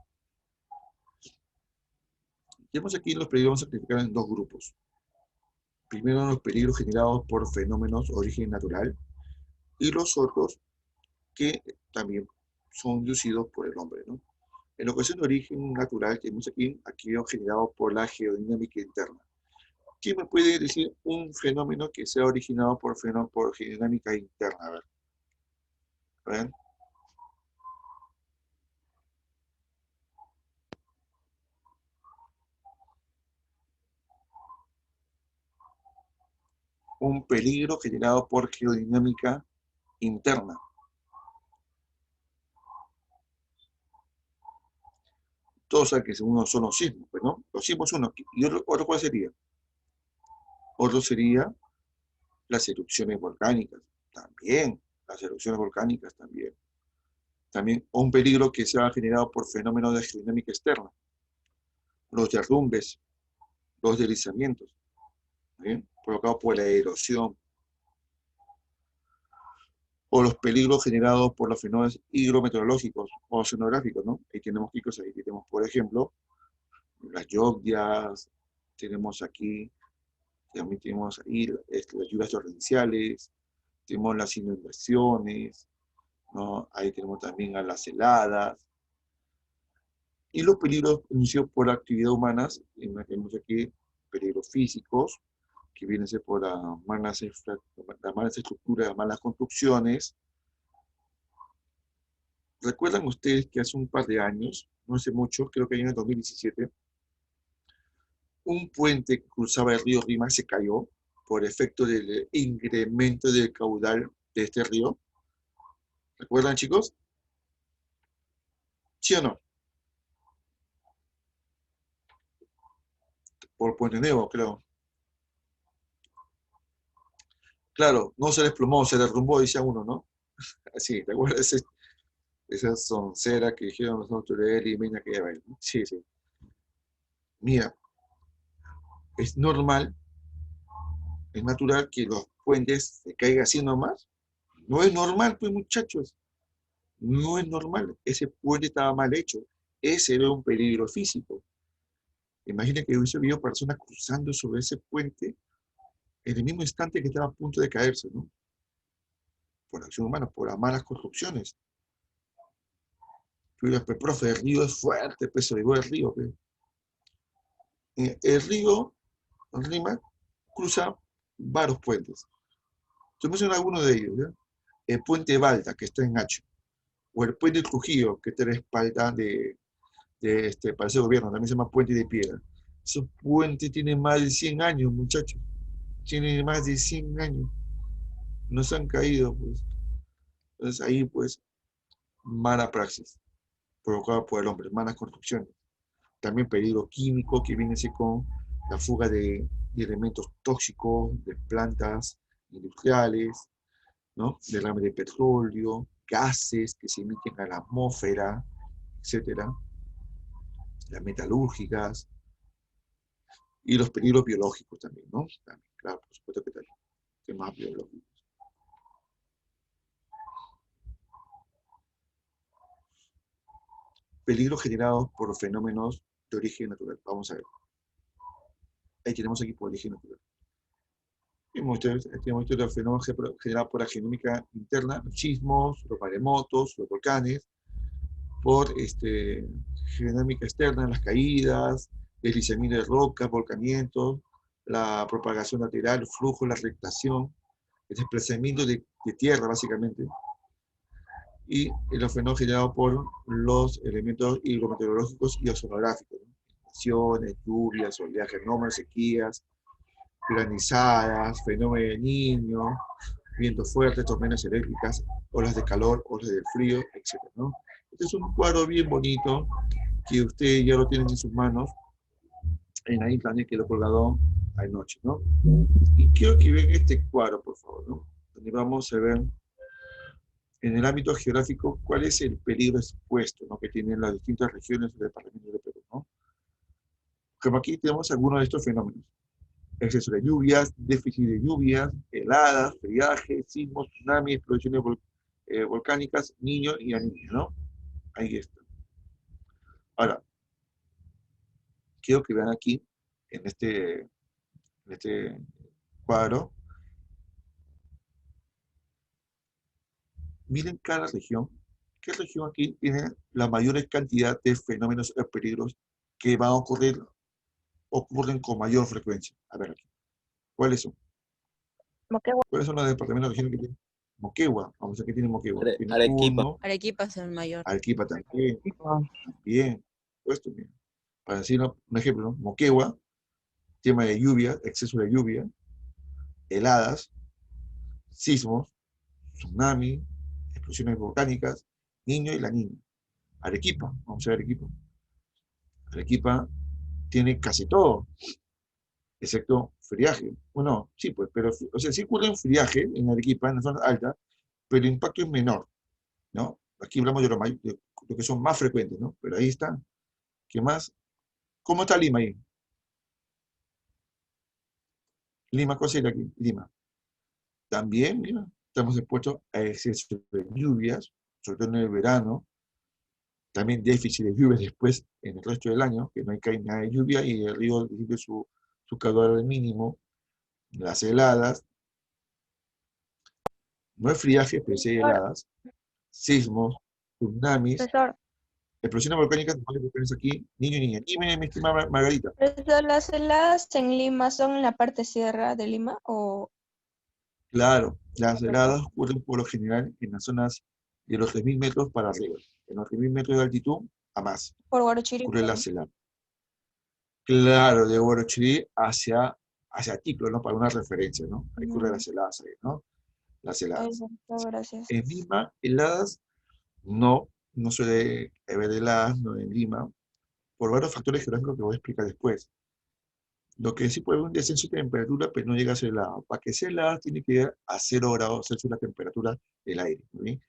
Tenemos aquí los peligros, vamos a clasificar en dos grupos. Primero, los peligros generados por fenómenos de origen natural y los otros que también son inducidos por el hombre, ¿no? En la cuestión de origen natural, tenemos aquí generado por la geodinámica interna. ¿Quién me puede decir un fenómeno que sea originado por geodinámica interna? A ver. Un peligro generado por geodinámica interna. Todos saben que uno son los sismos, ¿no? Los sismos uno. ¿Y otro cuál sería? Otro sería las erupciones volcánicas. También, las erupciones volcánicas también. También un peligro que se ha generado por fenómenos de geodinámica externa. Los derrumbes, los deslizamientos, ¿bien? Provocados por la erosión, o los peligros generados por los fenómenos hidrometeorológicos o oceanográficos, ¿no? Ahí tenemos chicos, ahí tenemos, por ejemplo, las lluvias, tenemos aquí, también tenemos ahí las lluvias torrenciales, tenemos las inundaciones, ¿no? Ahí tenemos también a las heladas, y los peligros inducidos por la actividad humana, tenemos aquí peligros físicos, que vienen a ser por las malas estructuras, malas construcciones. ¿Recuerdan ustedes que hace un par de años, no hace mucho, creo que en el 2017, un puente que cruzaba el río Rímac se cayó? por efecto del incremento del caudal de este río. ¿Recuerdan, chicos? ¿Sí o no? Por Puente Nuevo, creo. Claro, no se desplomó, se derrumbó, decía uno, ¿no? Así, ¿te acuerdas? Esa soncera que dijeron los autoridades limeñas que ya ven. Sí, sí. Mira, es normal, es natural que los puentes se caigan así nomás. No es normal, pues, muchachos. No es normal. Ese puente estaba mal hecho. Ese era un peligro físico. Imagina que hubiese habido personas cruzando sobre ese puente en el mismo instante que estaba a punto de caerse, ¿no? Por acción humana, por las malas construcciones. Pero, profe, el río es fuerte, pues se llegó el río. Pues. El río, el Rímac, cruza varios puentes. Yo menciono algunos de ellos, ¿ya? El puente Balda, que está en Hacho, o el puente Trujillo, que está a la espalda de este Palacio de Gobierno, también se llama Puente de Piedra. Esos puentes tienen más de 100 años, muchachos. Tienen más de 100 años. No se han caído, pues. Entonces ahí, pues, mala praxis, provocada por el hombre, malas construcciones. También peligro químico que viene así con la fuga de elementos tóxicos, de plantas industriales, ¿no? Derrame de petróleo, gases que se emiten a la atmósfera, etcétera, las metalúrgicas y los peligros biológicos también, ¿no? También, claro, por supuesto que también, temas biológicos. Peligros generados por fenómenos de origen natural. Vamos a ver. Ahí tenemos aquí por origen natural. Tenemos los fenómenos generados por la genómica interna, los sismos, los maremotos, los volcanes, por genómica externa, las caídas, deslizamiento de rocas, volcamientos, la propagación lateral, el flujo, la rectación, el desplazamiento de tierra, básicamente, y los fenómenos generados por los elementos hidrometeorológicos y oceanográficos, inundaciones, lluvias, oleajes anómalos, sequías, granizadas, fenómeno de niño, vientos fuertes, tormentas eléctricas, olas de calor, olas de frío, etc. ¿no? Este es un cuadro bien bonito que ustedes ya lo tienen en sus manos en la internet que lo he colgado anoche, ¿no? Y quiero que vean este cuadro, por favor, ¿no? Donde vamos a ver en el ámbito geográfico cuál es el peligro expuesto, ¿no? Que tienen las distintas regiones del departamento de Perú, ¿no? Como aquí tenemos algunos de estos fenómenos. Exceso de lluvias, déficit de lluvias, heladas, friaje, sismos, tsunamis, explosiones volcánicas, niños y a niños, ¿no? Ahí está. Ahora, quiero que vean aquí, en este cuadro, miren cada región. ¿Qué región aquí tiene la mayor cantidad de fenómenos o peligros que van a ocurren con mayor frecuencia? A ver aquí. ¿Cuáles son? Moquegua. ¿Cuáles son los departamentos de regiones que tienen? Moquegua. Vamos a ver qué tiene Moquegua. Tiene Arequipa. Puno. Arequipa es el mayor. Arequipa también. Bien. Puesto bien. Para decir un ejemplo, ¿no? Moquegua, tema de lluvia, exceso de lluvia, heladas, sismos, tsunami, explosiones volcánicas, niño y la niña. Arequipa, vamos a ver Arequipa. Arequipa tiene casi todo, excepto friaje. Bueno, sí, pues, pero, o sea, sí ocurre un friaje en Arequipa, en la zona alta, pero el impacto es menor, ¿no? Aquí hablamos de lo que son más frecuentes, ¿no? Pero ahí está. ¿Qué más? ¿Cómo está Lima ahí? Lima, ¿cuál sería aquí? Lima. También, mira, estamos expuestos a exceso de lluvias, sobre todo en el verano, también déficit de lluvias después en el resto del año, que no hay cae nada de lluvia y el río recibe su caudal al mínimo, las heladas, no es friaje, pero sí hay heladas, sismos, tsunamis, Profesor, explosiones volcánicas, volcanes aquí, niño y niña. Dime, mi estimada Margarita. profesor, ¿las heladas en Lima son en la parte sierra de Lima o Claro, las profesor? heladas ocurren por lo general en las zonas de los 3.000 metros para arriba. En los 3.000 metros de altitud, a más, Por Guarochirí. ocurren las heladas. Claro, de Huarochirí hacia hacia título, ¿no? Para una referencia, ¿no? Ahí ocurre Ujú. las heladas ahí, ¿no? Las heladas. Exacto, gracias. En Lima, heladas, no, no suele haber heladas, no en Lima, por varios factores geográficos que voy a explicar después. Lo que sí puede haber un descenso de temperatura, pero no llega a ser helado. Para que sea helada, tiene que llegar a 0 grados Celsius la temperatura del aire, ¿muy bien?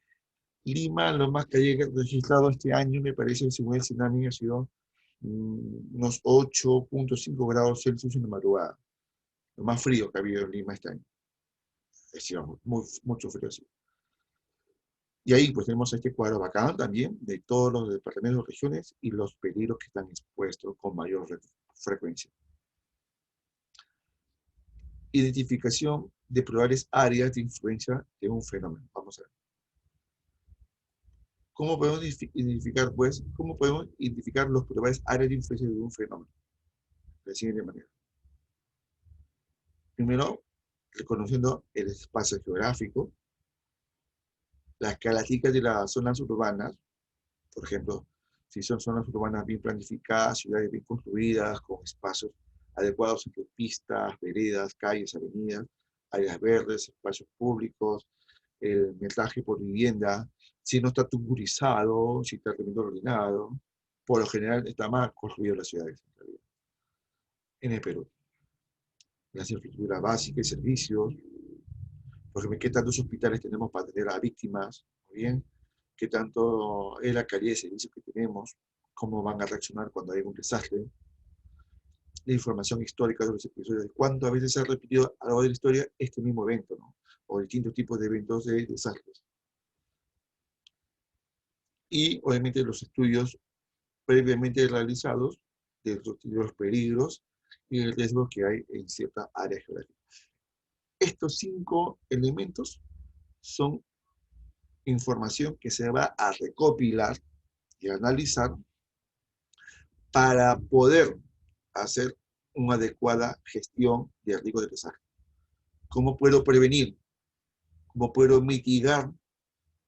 Lima, lo más que haya registrado este año, me parece, según el tsunami, ha sido unos 8,5 grados Celsius en la madrugada. Lo más frío que ha habido en Lima este año. Ha sido mucho frío. Sí. Y ahí pues tenemos este cuadro bacán también de todos los departamentos, regiones y los peligros que están expuestos con mayor frecuencia. Identificación de probables áreas de influencia de un fenómeno. Vamos a ver. ¿Cómo podemos identificar, pues, cómo podemos identificar los probables áreas de influencia de un fenómeno? De la siguiente manera. Primero, reconociendo el espacio geográfico, las características de las zonas urbanas, por ejemplo, si son zonas urbanas bien planificadas, ciudades bien construidas, con espacios adecuados entre pistas, veredas, calles, avenidas, áreas verdes, espacios públicos, el metraje por vivienda, si no está tuburizado, si está tremendo ordenado, por lo general está mal construido las ciudades en el Perú. Las infraestructuras básicas y servicios, por ejemplo, qué tantos hospitales tenemos para atender a víctimas, muy bien, qué tanto es la calidad de servicios que tenemos, cómo van a reaccionar cuando hay un desastre, la información histórica de los episodios, cuántas veces se ha repetido a lo largo de la historia este mismo evento, ¿no? O distintos tipos de eventos de desastres. Y obviamente los estudios previamente realizados de los peligros y el riesgo que hay en cierta área geográfica. Estos 5 elementos son información que se va a recopilar y analizar para poder hacer una adecuada gestión de riesgo de desastre. ¿Cómo puedo prevenir? ¿Cómo puedo mitigar?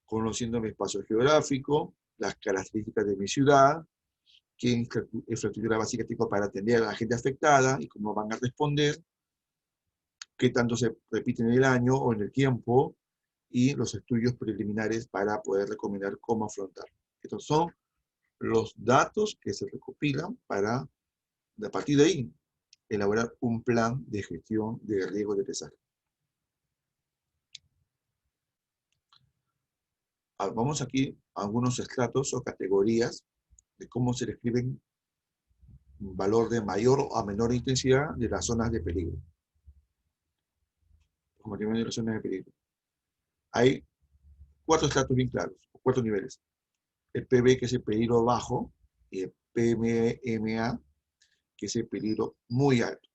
Conociendo mi espacio geográfico, las características de mi ciudad, qué infraestructura básica tengo para atender a la gente afectada y cómo van a responder, qué tanto se repite en el año o en el tiempo, y los estudios preliminares para poder recomendar cómo afrontar. Estos son los datos que se recopilan para, a partir de ahí, elaborar un plan de gestión de riesgo de desastre. Vamos aquí a algunos estratos o categorías de cómo se describen un valor de mayor o menor intensidad de las zonas de peligro. Como de las zonas de peligro. Hay 4 estratos bien claros, 4 niveles. El PB, que es el peligro bajo, y el PMA, que es el peligro muy alto.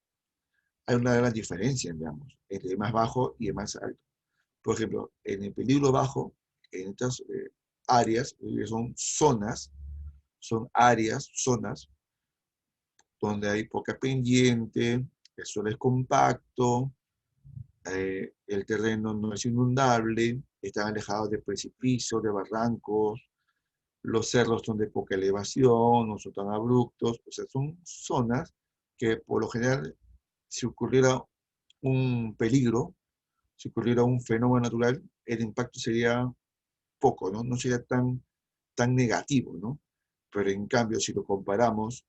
Hay una gran diferencia, digamos, entre el más bajo y el más alto. Por ejemplo, en el peligro bajo, en estas áreas, son áreas, zonas, donde hay poca pendiente, el suelo es compacto, el terreno no es inundable, están alejados de precipicios, de barrancos, los cerros son de poca elevación, no son tan abruptos, o sea, son zonas que por lo general, si ocurriera un peligro, si ocurriera un fenómeno natural, el impacto sería poco, ¿no? No sería tan negativo, ¿no? Pero en cambio, si lo comparamos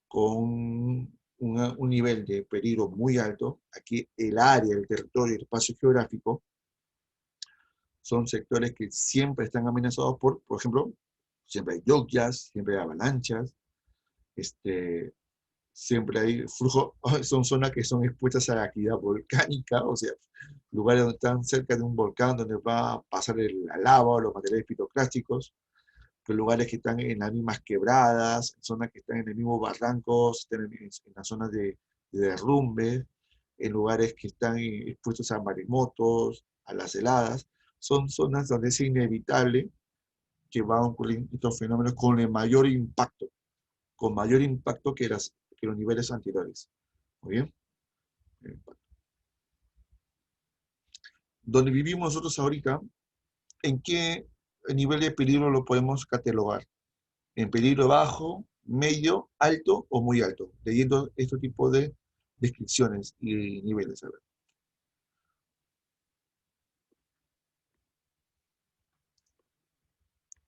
con un nivel de peligro muy alto, aquí el área, el territorio, el espacio geográfico, son sectores que siempre están amenazados por ejemplo, siempre hay lluvias, siempre hay avalanchas, siempre hay flujo, son zonas que son expuestas a la actividad volcánica, o sea, lugares donde están cerca de un volcán donde va a pasar la lava o los materiales piroclásticos, pues lugares que están en las mismas quebradas, zonas que están en el mismo barrancos, están en las zonas de derrumbe, en lugares que están expuestos a maremotos, a las heladas, son zonas donde es inevitable que van a ocurrir estos fenómenos con el mayor impacto, con mayor impacto que los niveles anteriores. Muy bien. Donde vivimos nosotros ahorita, ¿en qué nivel de peligro lo podemos catalogar? ¿En peligro bajo, medio, alto o muy alto? Leyendo este tipo de descripciones y niveles. A ver.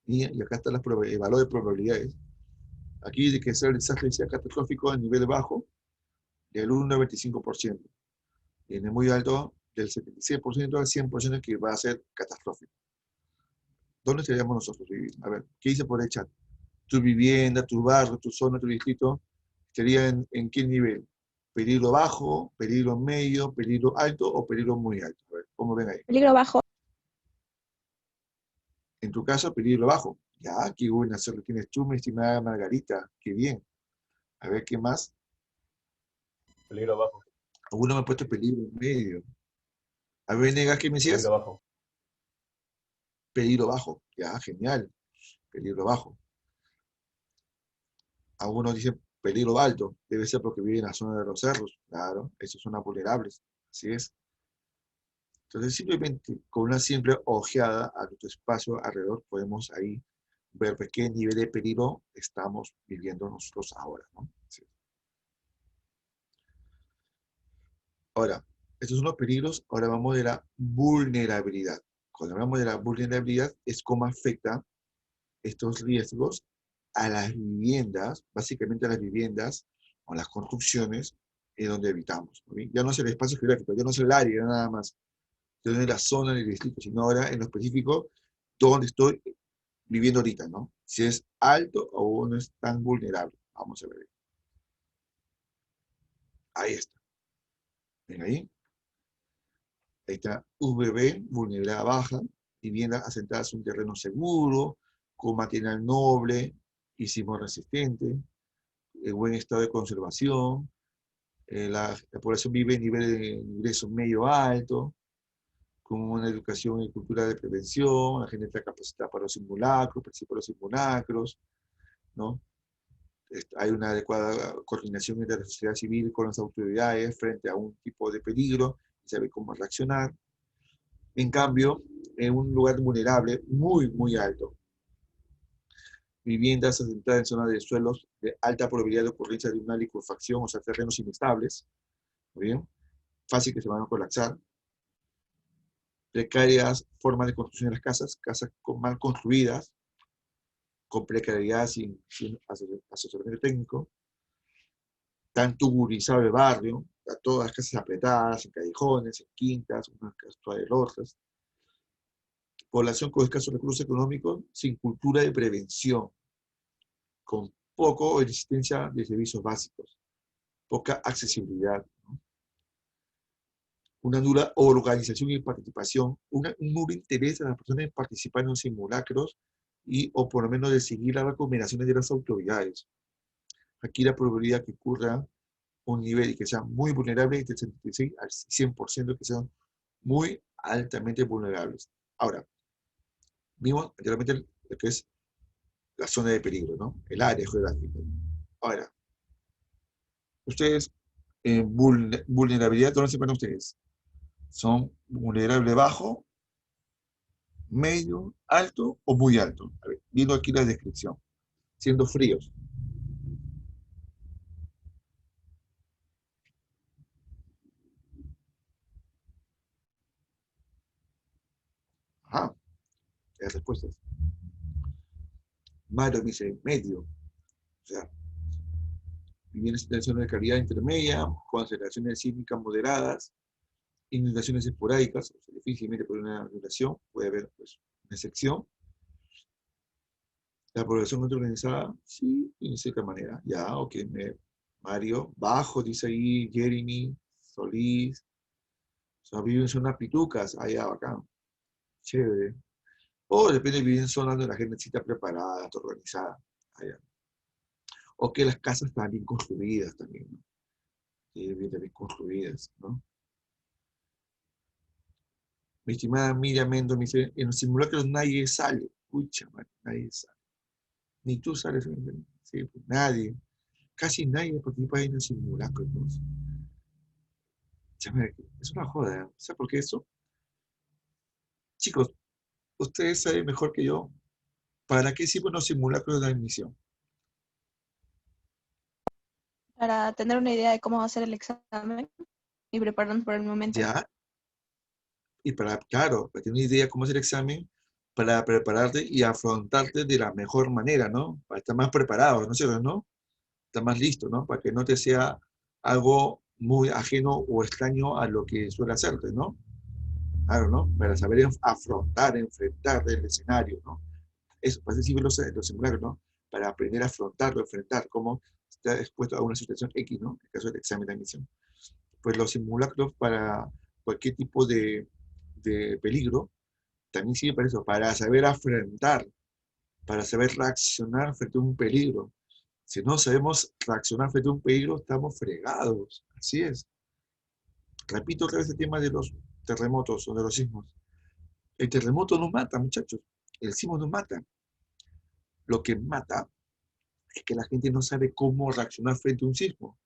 Y acá está el valor de probabilidades. Aquí de que sea el desastre sea catastrófico en nivel bajo, del 1 al 25%. Y en el muy alto, del 76% al 100% que va a ser catastrófico. ¿Dónde estaríamos nosotros vivir? A ver, ¿qué dice por el chat? Tu vivienda, tu barrio, tu zona, tu distrito, ¿estaría en qué nivel? ¿Peligro bajo, peligro medio, peligro alto o peligro muy alto? A ver, ¿cómo ven ahí? Peligro bajo. En tu caso, peligro bajo. Ya, qué buena hacerlo tienes tú, mi estimada Margarita. Qué bien. A ver, ¿qué más? Peligro bajo. Alguno me ha puesto peligro medio. A ver, Negas, ¿qué me Peligro decías? bajo. Peligro bajo. Ya, genial. Peligro bajo. Algunos dicen peligro alto. Debe ser porque viven en la zona de los cerros. Claro, esas son las vulnerables. Así es. Entonces, simplemente con una simple ojeada a nuestro espacio alrededor, podemos ahí ver de qué nivel de peligro estamos viviendo nosotros ahora, ¿no? Sí. Ahora, estos son los peligros. Ahora vamos de la vulnerabilidad. Cuando hablamos de la vulnerabilidad, es cómo afecta estos riesgos a las viviendas, básicamente a las viviendas o las construcciones en donde habitamos, ¿no? Ya no es el espacio geográfico, ya no es el área nada más, ya no es la zona en el distrito, sino ahora en lo específico donde estoy viviendo ahorita, ¿no? Si es alto o no es tan vulnerable. Vamos a ver. Ahí está. ¿Ven ahí? Ahí está VB, vulnerabilidad baja, viviendas asentadas en un terreno seguro, con material noble y sismo resistente, en buen estado de conservación, la población vive en nivel de ingreso medio alto, con una educación y cultura de prevención, la gente está capacitada para los simulacros, participa en los simulacros, ¿no? Hay una adecuada coordinación entre la sociedad civil con las autoridades frente a un tipo de peligro, y sabe cómo reaccionar. En cambio, en un lugar vulnerable, muy, muy alto, viviendas asentadas en zonas de suelos de alta probabilidad de ocurrencia de una liquefacción, o sea, terrenos inestables, ¿muy bien? Fácil que se van a colapsar, precarias formas de construcción de las casas, casas mal construidas, con precariedad sin asesoramiento técnico, tan tuburizado el barrio, todas las casas apretadas, en callejones, en quintas, unas casas todas de lotas, población con escasos recursos económicos, sin cultura de prevención, con poco o existencia de servicios básicos, poca accesibilidad, ¿no? Una nula organización y participación, un nulo interés de las personas en participar en los simulacros o por lo menos de seguir las recomendaciones de las autoridades. Aquí la probabilidad que ocurra un nivel y que sea muy vulnerable es del 76 al 100% que sean muy altamente vulnerables. Ahora, vimos anteriormente lo que es la zona de peligro, ¿no? El área geográfica. Ahora, ustedes, vulnerabilidad, ¿dónde se ponen ustedes? ¿Son vulnerable bajo, medio, alto o muy alto? A ver, viendo aquí la descripción. Siendo fríos. Ajá, las respuestas. Mario me dice medio. O sea, vivienda en situación de calidad intermedia, concentraciones sísmicas moderadas, inundaciones esporádicas, o sea, difícilmente por una inundación puede haber pues, una excepción. La población no organizada, sí, de cierta manera. Ya, ok, Mario, bajo, dice ahí Jeremy, Solís, o sea, viven en zonas pitucas, allá, bacán, chévere. O depende, viven en zonas donde la gente sí está preparada, está organizada, allá. O que las casas están bien construidas también, ¿no? Bien construidas, ¿no? Mi estimada Miriam Mendo me dice, en los simulacros nadie sale. Pucha, man, nadie sale. Ni tú sales, sí, pues, nadie. Casi nadie participa en el simulacro, entonces. Es una joda, ¿eh? ¿Sabes por qué eso? Chicos, ustedes saben mejor que yo, ¿para qué sirven los simulacros de admisión? para tener una idea de cómo va a ser el examen y prepararnos por el momento. ¿Ya? Y para, claro, para tener una idea cómo hacer el examen, para prepararte y afrontarte de la mejor manera, ¿no? Para estar más preparado, ¿no es cierto, no? Estar más listo, ¿no? Para que no te sea algo muy ajeno o extraño a lo que suele hacerte, ¿no? Claro, ¿no? Para saber afrontar, enfrentar el escenario, ¿no? Eso, para eso sirven los simulacros, ¿no? Para aprender a afrontarlo, enfrentar, cómo está expuesto a una situación X, ¿no? En el caso del examen de admisión. Pues los simulacros para cualquier tipo de peligro también sirve para eso, para saber afrontar, para saber reaccionar frente a un peligro. Si no sabemos reaccionar frente a un peligro, estamos fregados. Así es. Repito otra vez el tema de los terremotos o de los sismos. El terremoto no mata, muchachos. El sismo no mata. Lo que mata es que la gente no sabe cómo reaccionar frente a un sismo.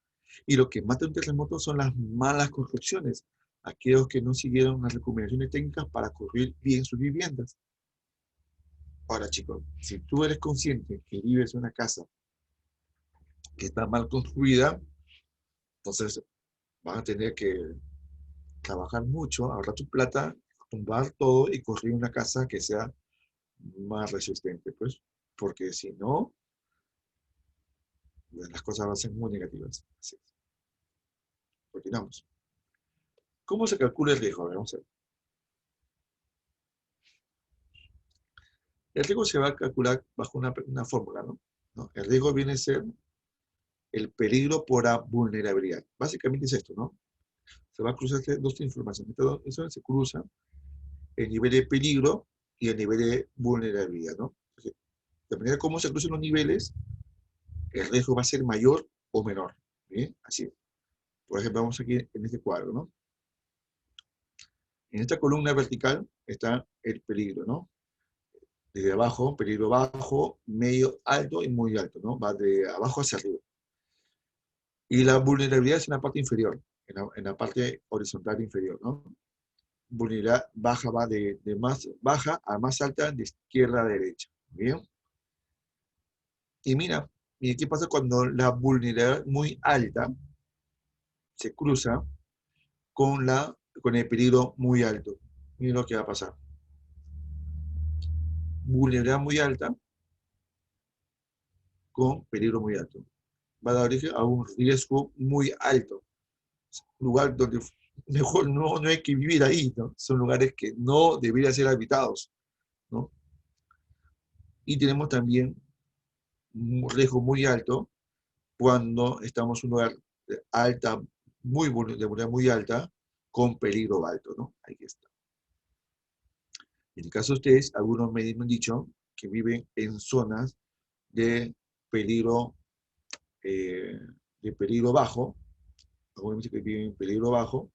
Y lo que mata un terremoto son las malas construcciones, aquellos que no siguieron las recomendaciones técnicas para construir bien sus viviendas. Ahora, chicos, si tú eres consciente que vives en una casa que está mal construida, entonces vas a tener que trabajar mucho, ahorrar tu plata, tumbar todo y construir una casa que sea más resistente, pues, porque si no, las cosas van a ser muy negativas. Así es. Continuamos. ¿Cómo se calcula el riesgo? A ver, vamos a ver. El riesgo se va a calcular bajo una fórmula, ¿no? ¿No? El riesgo viene a ser el peligro por la vulnerabilidad. Básicamente es esto, ¿no? Se va a cruzar dos informaciones. Eso se cruza el nivel de peligro y el nivel de vulnerabilidad, ¿no? Entonces, de manera como se cruzan los niveles, el riesgo va a ser mayor o menor. ¿Bien? Así. Por ejemplo, vamos aquí en este cuadro, ¿no? En esta columna vertical está el peligro, ¿no? Desde abajo, peligro bajo, medio, alto y muy alto, ¿no? Va de abajo hacia arriba. Y la vulnerabilidad es en la parte inferior, en la parte horizontal inferior, ¿no? Vulnerabilidad baja va de más baja a más alta, de izquierda a derecha. ¿Bien? Y mira, ¿qué pasa cuando la vulnerabilidad muy alta se cruza con el peligro muy alto? Miren lo que va a pasar. Vulnerabilidad muy alta con peligro muy alto. Va a dar origen a un riesgo muy alto. Un lugar donde mejor no hay que vivir ahí, ¿no? Son lugares que no deberían ser habitados, ¿no? Y tenemos también un riesgo muy alto cuando estamos en un lugar alta, de vulnerabilidad muy alta, con peligro alto, ¿no? Ahí está. En el caso de ustedes, algunos me han dicho que viven en zonas de peligro, eh, de peligro bajo, algunos dicen que viven en peligro bajo,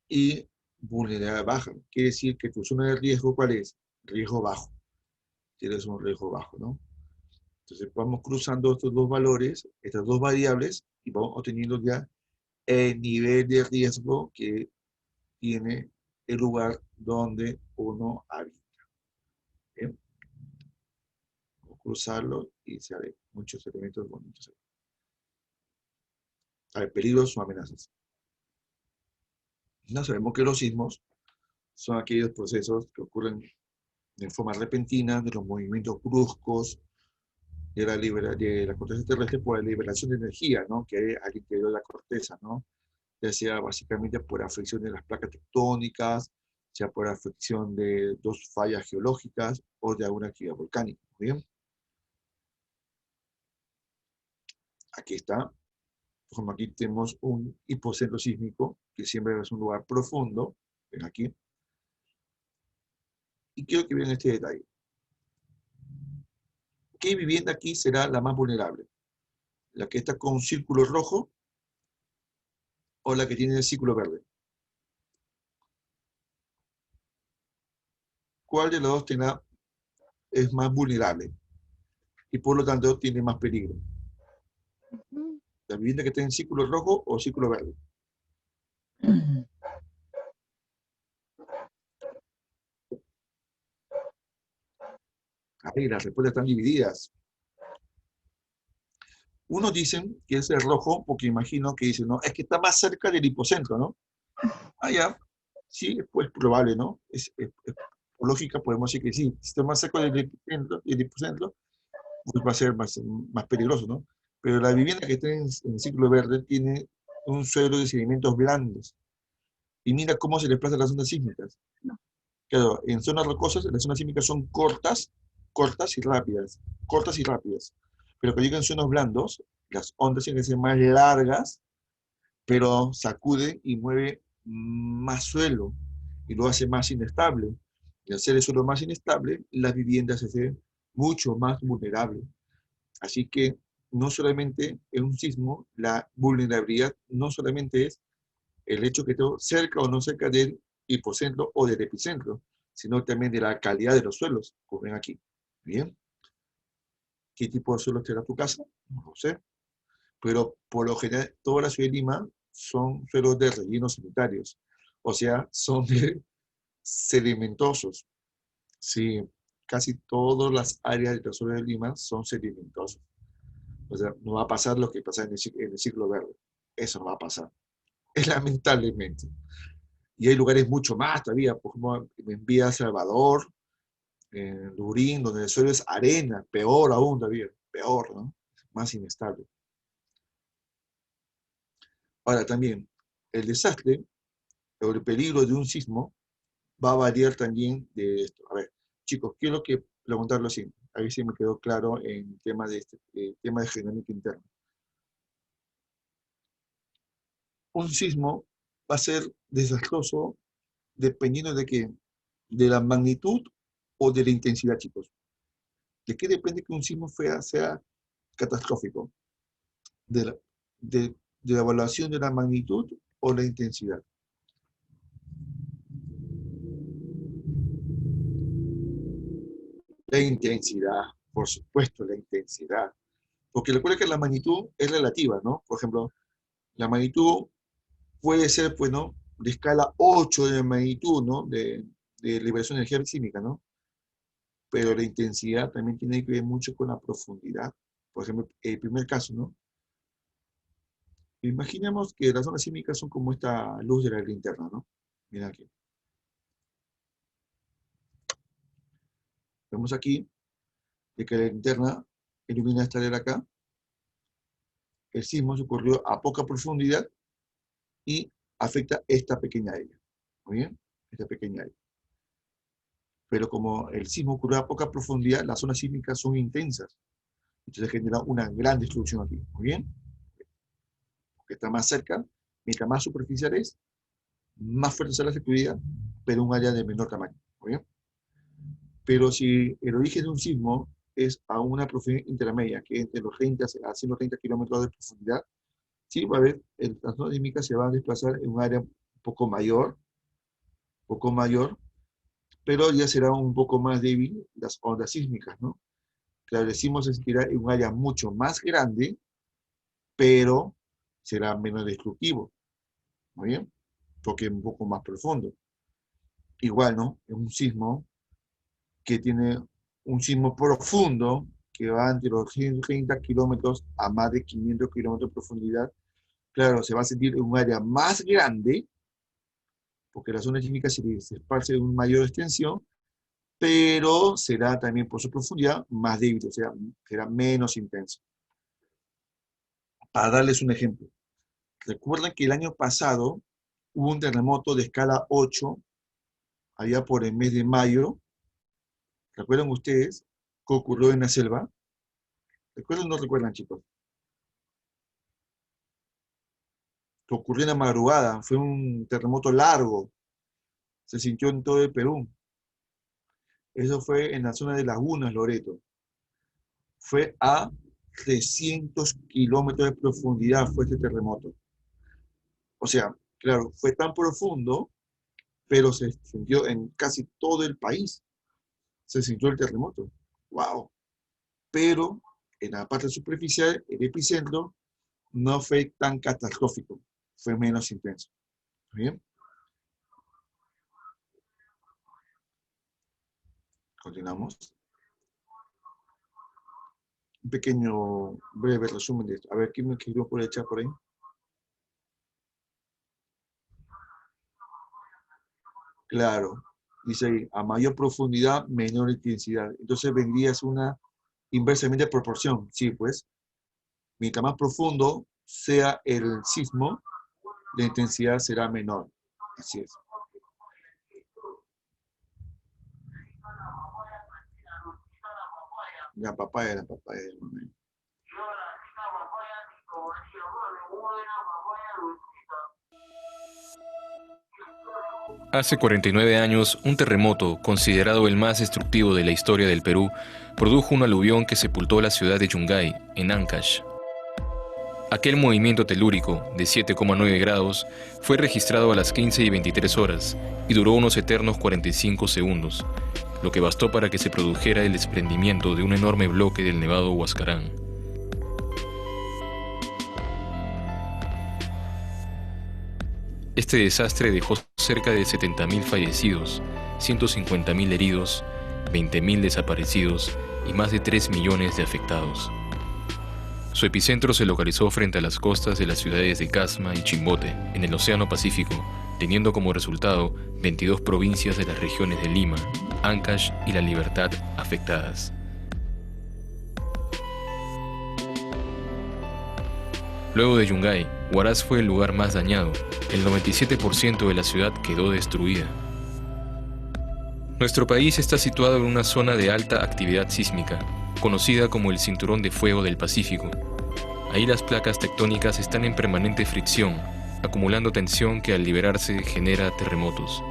y vulnerabilidad baja. Quiere decir que tu zona de riesgo, ¿cuál es? Riesgo bajo. Tienes un riesgo bajo, ¿no? Entonces vamos cruzando estos dos valores, estas dos variables, y vamos obteniendo ya el nivel de riesgo que tiene el lugar donde uno habita. ¿Bien? Vamos a cruzarlo y se salen muchos elementos bonitos. A ver, peligros o amenazas. No sabemos que los sismos son aquellos procesos que ocurren de forma repentina, de los movimientos bruscos de la corteza terrestre por la liberación de energía, ¿no? Que hay al interior de la corteza, ¿no? Ya sea básicamente por la fricción de las placas tectónicas, sea por la fricción de dos fallas geológicas o de alguna actividad volcánica. ¿Muy bien? Aquí está. Como aquí tenemos un hipocentro sísmico, que siempre es un lugar profundo, ven aquí. Y quiero que vean este detalle. ¿Qué vivienda aquí será la más vulnerable? ¿La que está con un círculo rojo o la que tiene el círculo verde? ¿Cuál de los dos es más vulnerable y por lo tanto tiene más peligro? Ujú. ¿La vivienda que está en círculo rojo o círculo verde? Ahí las respuestas están divididas. Unos dicen que es el rojo porque imagino que dicen, no, es que está más cerca del hipocentro, ¿no? Ah, ya, sí, pues probable, ¿no? Por lógica podemos decir que sí, si está más cerca del hipocentro, pues va a ser más peligroso, ¿no? Pero la vivienda que está en el ciclo verde tiene un suelo de sedimentos blandos. Y mira cómo se desplazan las ondas sísmicas. Claro, en zonas rocosas las ondas sísmicas son cortas y rápidas, cortas y rápidas. Pero cuando llegan a zonas blandos, las ondas tienen que ser más largas, pero sacude y mueve más suelo y lo hace más inestable. Y al ser el suelo más inestable, las viviendas se hacen mucho más vulnerables. Así que no solamente en un sismo, la vulnerabilidad no solamente es el hecho que esté cerca o no cerca del hipocentro o del epicentro, sino también de la calidad de los suelos, como ven aquí. Bien, ¿qué tipo de suelos tendrá tu casa? No lo sé, pero por lo general toda la ciudad de Lima son suelos de rellenos sanitarios, o sea, son sedimentosos. Sí, casi todas las áreas de la ciudad de Lima son sedimentosas. O sea, no va a pasar lo que pasa en el ciclo verde. Eso no va a pasar, lamentablemente. Y hay lugares mucho más todavía, por ejemplo, en Vía Salvador, en Lurín, donde el suelo es arena, peor aún todavía, peor, ¿no? Más inestable. Ahora también, el desastre o el peligro de un sismo va a variar también de esto. A ver, chicos, quiero que preguntarlo así, a ver si me quedó claro en el tema de tema de dinámica interna. Un sismo va a ser desastroso dependiendo de qué, de la magnitud o de la intensidad, chicos. ¿De qué depende que un sismo sea catastrófico? De la, de la evaluación de la magnitud o la intensidad. La intensidad, por supuesto, la intensidad. Porque recuerda que la magnitud es relativa, ¿no? Por ejemplo, la magnitud puede ser, pues, ¿no? De escala 8 de magnitud, ¿no? De liberación de energía sísmica, ¿no? Pero la intensidad también tiene que ver mucho con la profundidad. Por ejemplo, el primer caso, ¿no? Imaginemos que las zonas sísmicas son como esta luz de la linterna, ¿no? Mira aquí. Vemos aquí de que la linterna ilumina esta de acá. El sismo se ocurrió a poca profundidad y afecta esta pequeña área. ¿Muy bien? Esta pequeña área. Pero como el sismo ocurrió a poca profundidad, las zonas sísmicas son intensas. Entonces genera una gran destrucción aquí. ¿Muy bien? Porque está más cerca, mientras más superficial es, más fuerte será la sacudidas, pero un área de menor tamaño. ¿Muy bien? Pero si el origen de un sismo es a una profundidad intermedia, que es entre los 30 a 130 kilómetros de profundidad, sí va a haber, las zonas sísmicas se van a desplazar en un área un poco mayor, pero ya será un poco más débil las ondas sísmicas, ¿no? Claro, decimos es que irá en un área mucho más grande, pero será menos destructivo, ¿muy bien? Porque es un poco más profundo. Igual, ¿no? Es un sismo que tiene un sismo profundo que va entre los 130 kilómetros a más de 500 kilómetros de profundidad. Claro, se va a sentir en un área más grande, porque la zona sísmica se esparce en una mayor extensión, pero será también por su profundidad más débil, o sea, será menos intenso. Para darles un ejemplo, recuerdan que el año pasado hubo un terremoto de escala 8, allá por el mes de mayo. ¿Recuerdan ustedes qué ocurrió en la selva? ¿Recuerdan o no recuerdan, chicos? Que ocurrió en la madrugada, fue un terremoto largo, se sintió en todo el Perú. Eso fue en la zona de Lagunas, Loreto. Fue a 300 kilómetros de profundidad fue este terremoto. O sea, claro, fue tan profundo, pero se sintió en casi todo el país. Se sintió el terremoto. ¡Wow! Pero en la parte superficial, el epicentro, no fue tan catastrófico. Fue menos intenso. ¿Bien? Continuamos. un pequeño, breve resumen de esto. A ver, ¿quién me escribió por el chat por ahí? Claro, dice ahí, a mayor profundidad, menor intensidad. Entonces vendría a ser una inversamente proporción. Sí, pues, mientras más profundo sea el sismo, la intensidad será menor. Así es. La papaya. Hace 49 años, un terremoto, considerado el más destructivo de la historia del Perú, produjo un aluvión que sepultó la ciudad de Yungay, en Ancash. Aquel movimiento telúrico, de 7,9 grados, fue registrado a las 15:23 horas y duró unos eternos 45 segundos, lo que bastó para que se produjera el desprendimiento de un enorme bloque del Nevado Huascarán. Este desastre dejó cerca de 70.000 fallecidos, 150.000 heridos, 20.000 desaparecidos y más de 3 millones de afectados. Su epicentro se localizó frente a las costas de las ciudades de Casma y Chimbote, en el Océano Pacífico, teniendo como resultado 22 provincias de las regiones de Lima, Ancash y La Libertad afectadas. Luego de Yungay, Huaraz fue el lugar más dañado. El 97% de la ciudad quedó destruida. Nuestro país está situado en una zona de alta actividad sísmica, conocida como el Cinturón de Fuego del Pacífico. Ahí las placas tectónicas están en permanente fricción, acumulando tensión que al liberarse genera terremotos.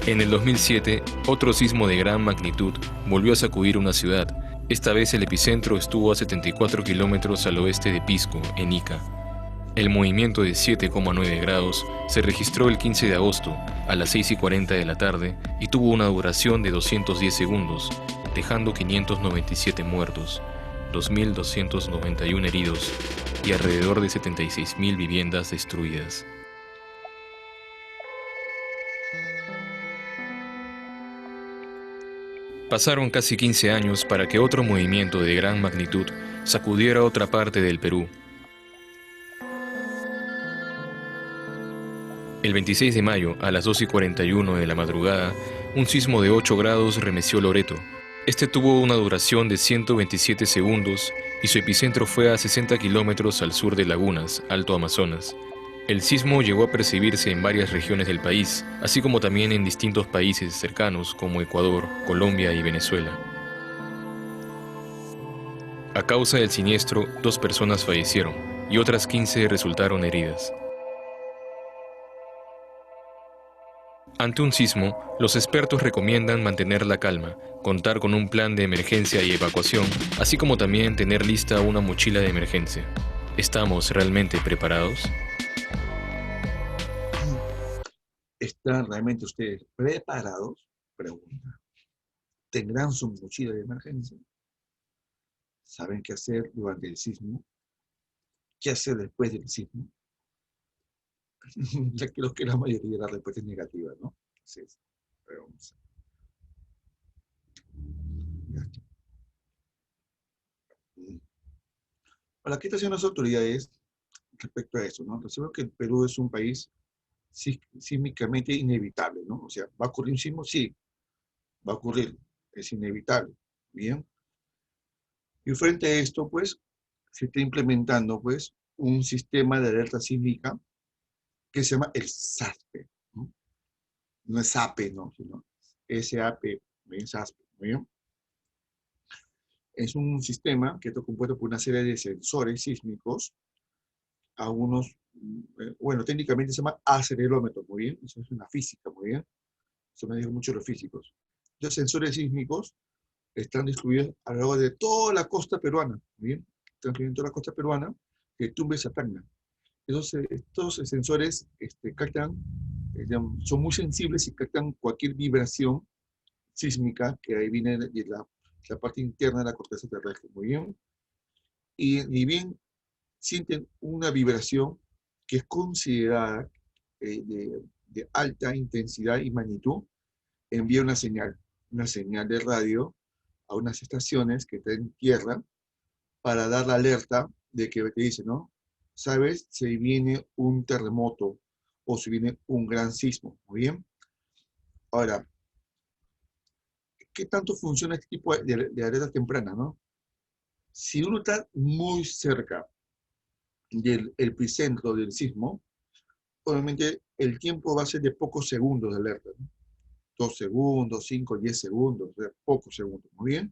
En el 2007, otro sismo de gran magnitud volvió a sacudir una ciudad. Esta vez el epicentro estuvo a 74 kilómetros al oeste de Pisco, en Ica. El movimiento de 7,9 grados se registró el 15 de agosto a las 6:40 de la tarde y tuvo una duración de 210 segundos, dejando 597 muertos, 2.291 heridos y alrededor de 76.000 viviendas destruidas. Pasaron casi 15 años para que otro movimiento de gran magnitud sacudiera otra parte del Perú. El 26 de mayo, a las 2:41 de la madrugada, un sismo de 8 grados remeció Loreto. Este tuvo una duración de 127 segundos y su epicentro fue a 60 kilómetros al sur de Lagunas, Alto Amazonas. El sismo llegó a percibirse en varias regiones del país, así como también en distintos países cercanos como Ecuador, Colombia y Venezuela. A causa del siniestro, 2 personas fallecieron y otras 15 resultaron heridas. Ante un sismo, los expertos recomiendan mantener la calma, contar con un plan de emergencia y evacuación, así como también tener lista una mochila de emergencia. ¿Estamos realmente preparados? ¿Están realmente ustedes preparados? Pregunta. ¿Tendrán su mochila de emergencia? ¿Saben qué hacer durante el sismo? ¿Qué hacer después del sismo? Ya creo que la mayoría de las respuestas es negativa, ¿no? Sí, pero vamos a ver. Ahora, ¿qué están haciendo las autoridades respecto a eso, no? Sabemos que el Perú es un país sísmicamente inevitable, ¿no? O sea, ¿va a ocurrir un sismo? Sí, va a ocurrir, es inevitable, ¿bien? Y frente a esto, pues, se está implementando, pues, un sistema de alerta sísmica que se llama el SASPE, ¿no? No es SAPE, no, sino SAP, bien, SASPE, ¿bien? Es un sistema que está compuesto por una serie de sensores sísmicos, bueno, técnicamente se llama acelerómetro, muy bien, eso es una física, muy bien, eso me dijo mucho los físicos. Los sensores sísmicos están distribuidos a lo largo de toda la costa peruana, muy bien, están distribuidos en toda la costa peruana, de Tumbes a Tacna. Entonces, estos sensores captan, son muy sensibles y captan cualquier vibración sísmica que ahí viene de la parte interna de la corteza terrestre, muy bien. Y bien sienten una vibración que es considerada de alta intensidad y magnitud, envía una señal. una señal de radio a unas estaciones que están en tierra para dar la alerta de que te dice, ¿no? ¿Sabes? Se viene un terremoto o se viene un gran sismo. ¿Muy bien? Ahora, ¿qué tanto funciona este tipo de alerta temprana, no? Si uno está muy cerca del epicentro del sismo, obviamente el tiempo va a ser de pocos segundos de alerta, ¿no? 2 segundos, 5, 10 segundos, o sea, pocos segundos, ¿muy bien?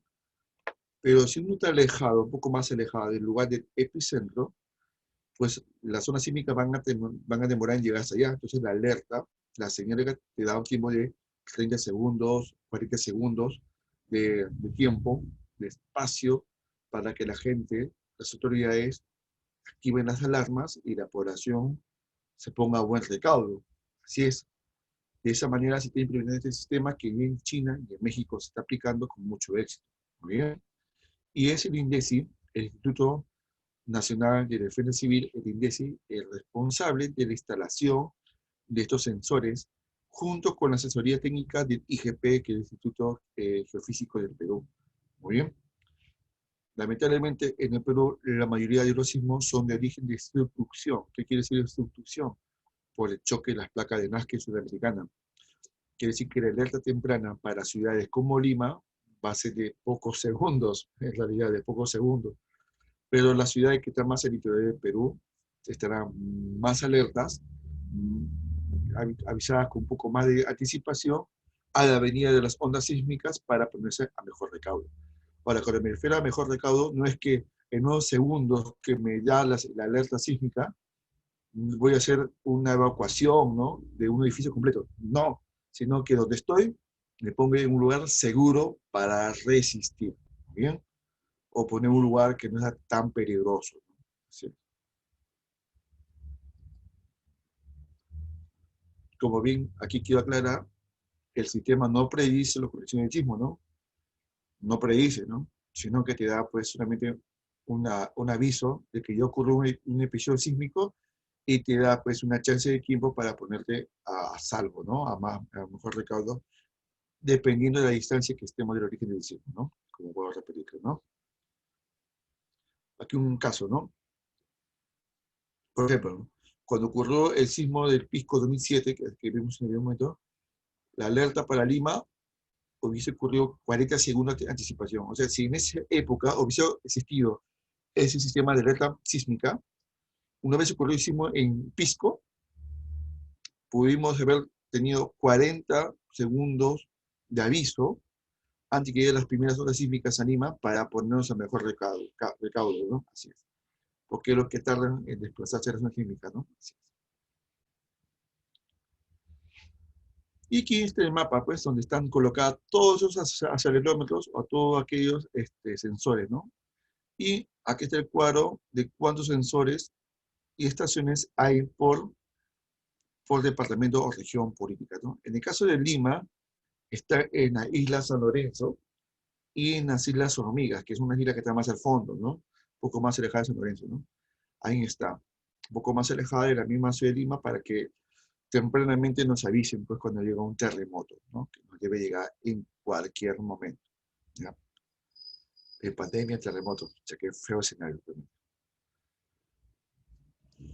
Pero si uno está alejado, un poco más alejado del lugar del epicentro, pues las zonas sísmicas van a demorar en llegar hasta allá. Entonces la alerta, la señal te da un tiempo de 30 segundos, 40 segundos de tiempo, de espacio, para que la gente, las autoridades, activen las alarmas y la población se ponga a buen recaudo. Así es. De esa manera se está implementando este sistema que en China y en México se está aplicando con mucho éxito. Muy bien. Y es el INDECI, el Instituto Nacional de Defensa Civil, el INDECI, el responsable de la instalación de estos sensores, junto con la asesoría técnica del IGP, que es el Instituto Geofísico del Perú. Muy bien. Lamentablemente, en el Perú, la mayoría de los sismos son de origen de subducción. ¿Qué quiere decir subducción? Por el choque de las placas de Nazca Sudamericana. Quiere decir que la alerta temprana para ciudades como Lima va a ser de pocos segundos, en realidad de pocos segundos. Pero las ciudades que están más en el interior del Perú estarán más alertas, avisadas con un poco más de anticipación a la venida de las ondas sísmicas para ponerse a mejor recaudo. Ahora, cuando me refiero a mejor recaudo, no es que en unos segundos que me da la alerta sísmica voy a hacer una evacuación, ¿no?, de un edificio completo. No, sino que donde estoy me pongo en un lugar seguro para resistir. ¿Bien? O poner un lugar que no sea tan peligroso, ¿no? Sí. Como bien, aquí quiero aclarar que el sistema no predice las condiciones de sismo, ¿no? No predice, ¿no? Sino que te da, pues, solamente un aviso de que ya ocurrió un episodio sísmico y te da, pues, una chance de tiempo para ponerte a salvo, ¿no? A mejor recaudo, dependiendo de la distancia que estemos del origen del sismo, ¿no? Como puedo repetirlo, ¿no? Aquí un caso, ¿no? Por ejemplo, ¿no?, cuando ocurrió el sismo del Pisco 2007, que vimos en el momento, la alerta para Lima hubiese ocurrido 40 segundos de anticipación. O sea, si en esa época hubiese existido ese sistema de alerta sísmica, una vez ocurrió el sismo en Pisco, pudimos haber tenido 40 segundos de aviso antes que lleguen las primeras ondas sísmicas a Lima para ponernos a mejor recaudo, ¿no? Así es. Porque es lo que tardan en desplazarse las ondas sísmicas, ¿no? Así es. Y aquí está el mapa, pues, donde están colocados todos esos acelerómetros o todos aquellos sensores, ¿no? Y aquí está el cuadro de cuántos sensores y estaciones hay por departamento o región política, ¿no? En el caso de Lima, está en la isla San Lorenzo y en las Islas Hormigas, que es una isla que está más al fondo, ¿no? Un poco más alejada de San Lorenzo, ¿no? Ahí está. Un poco más alejada de la misma ciudad de Lima para que tempranamente nos avisen, pues, cuando llega un terremoto, ¿no?, que nos debe llegar en cualquier momento, ¿ya? Pandemia, terremoto, o sea, que feo escenario también.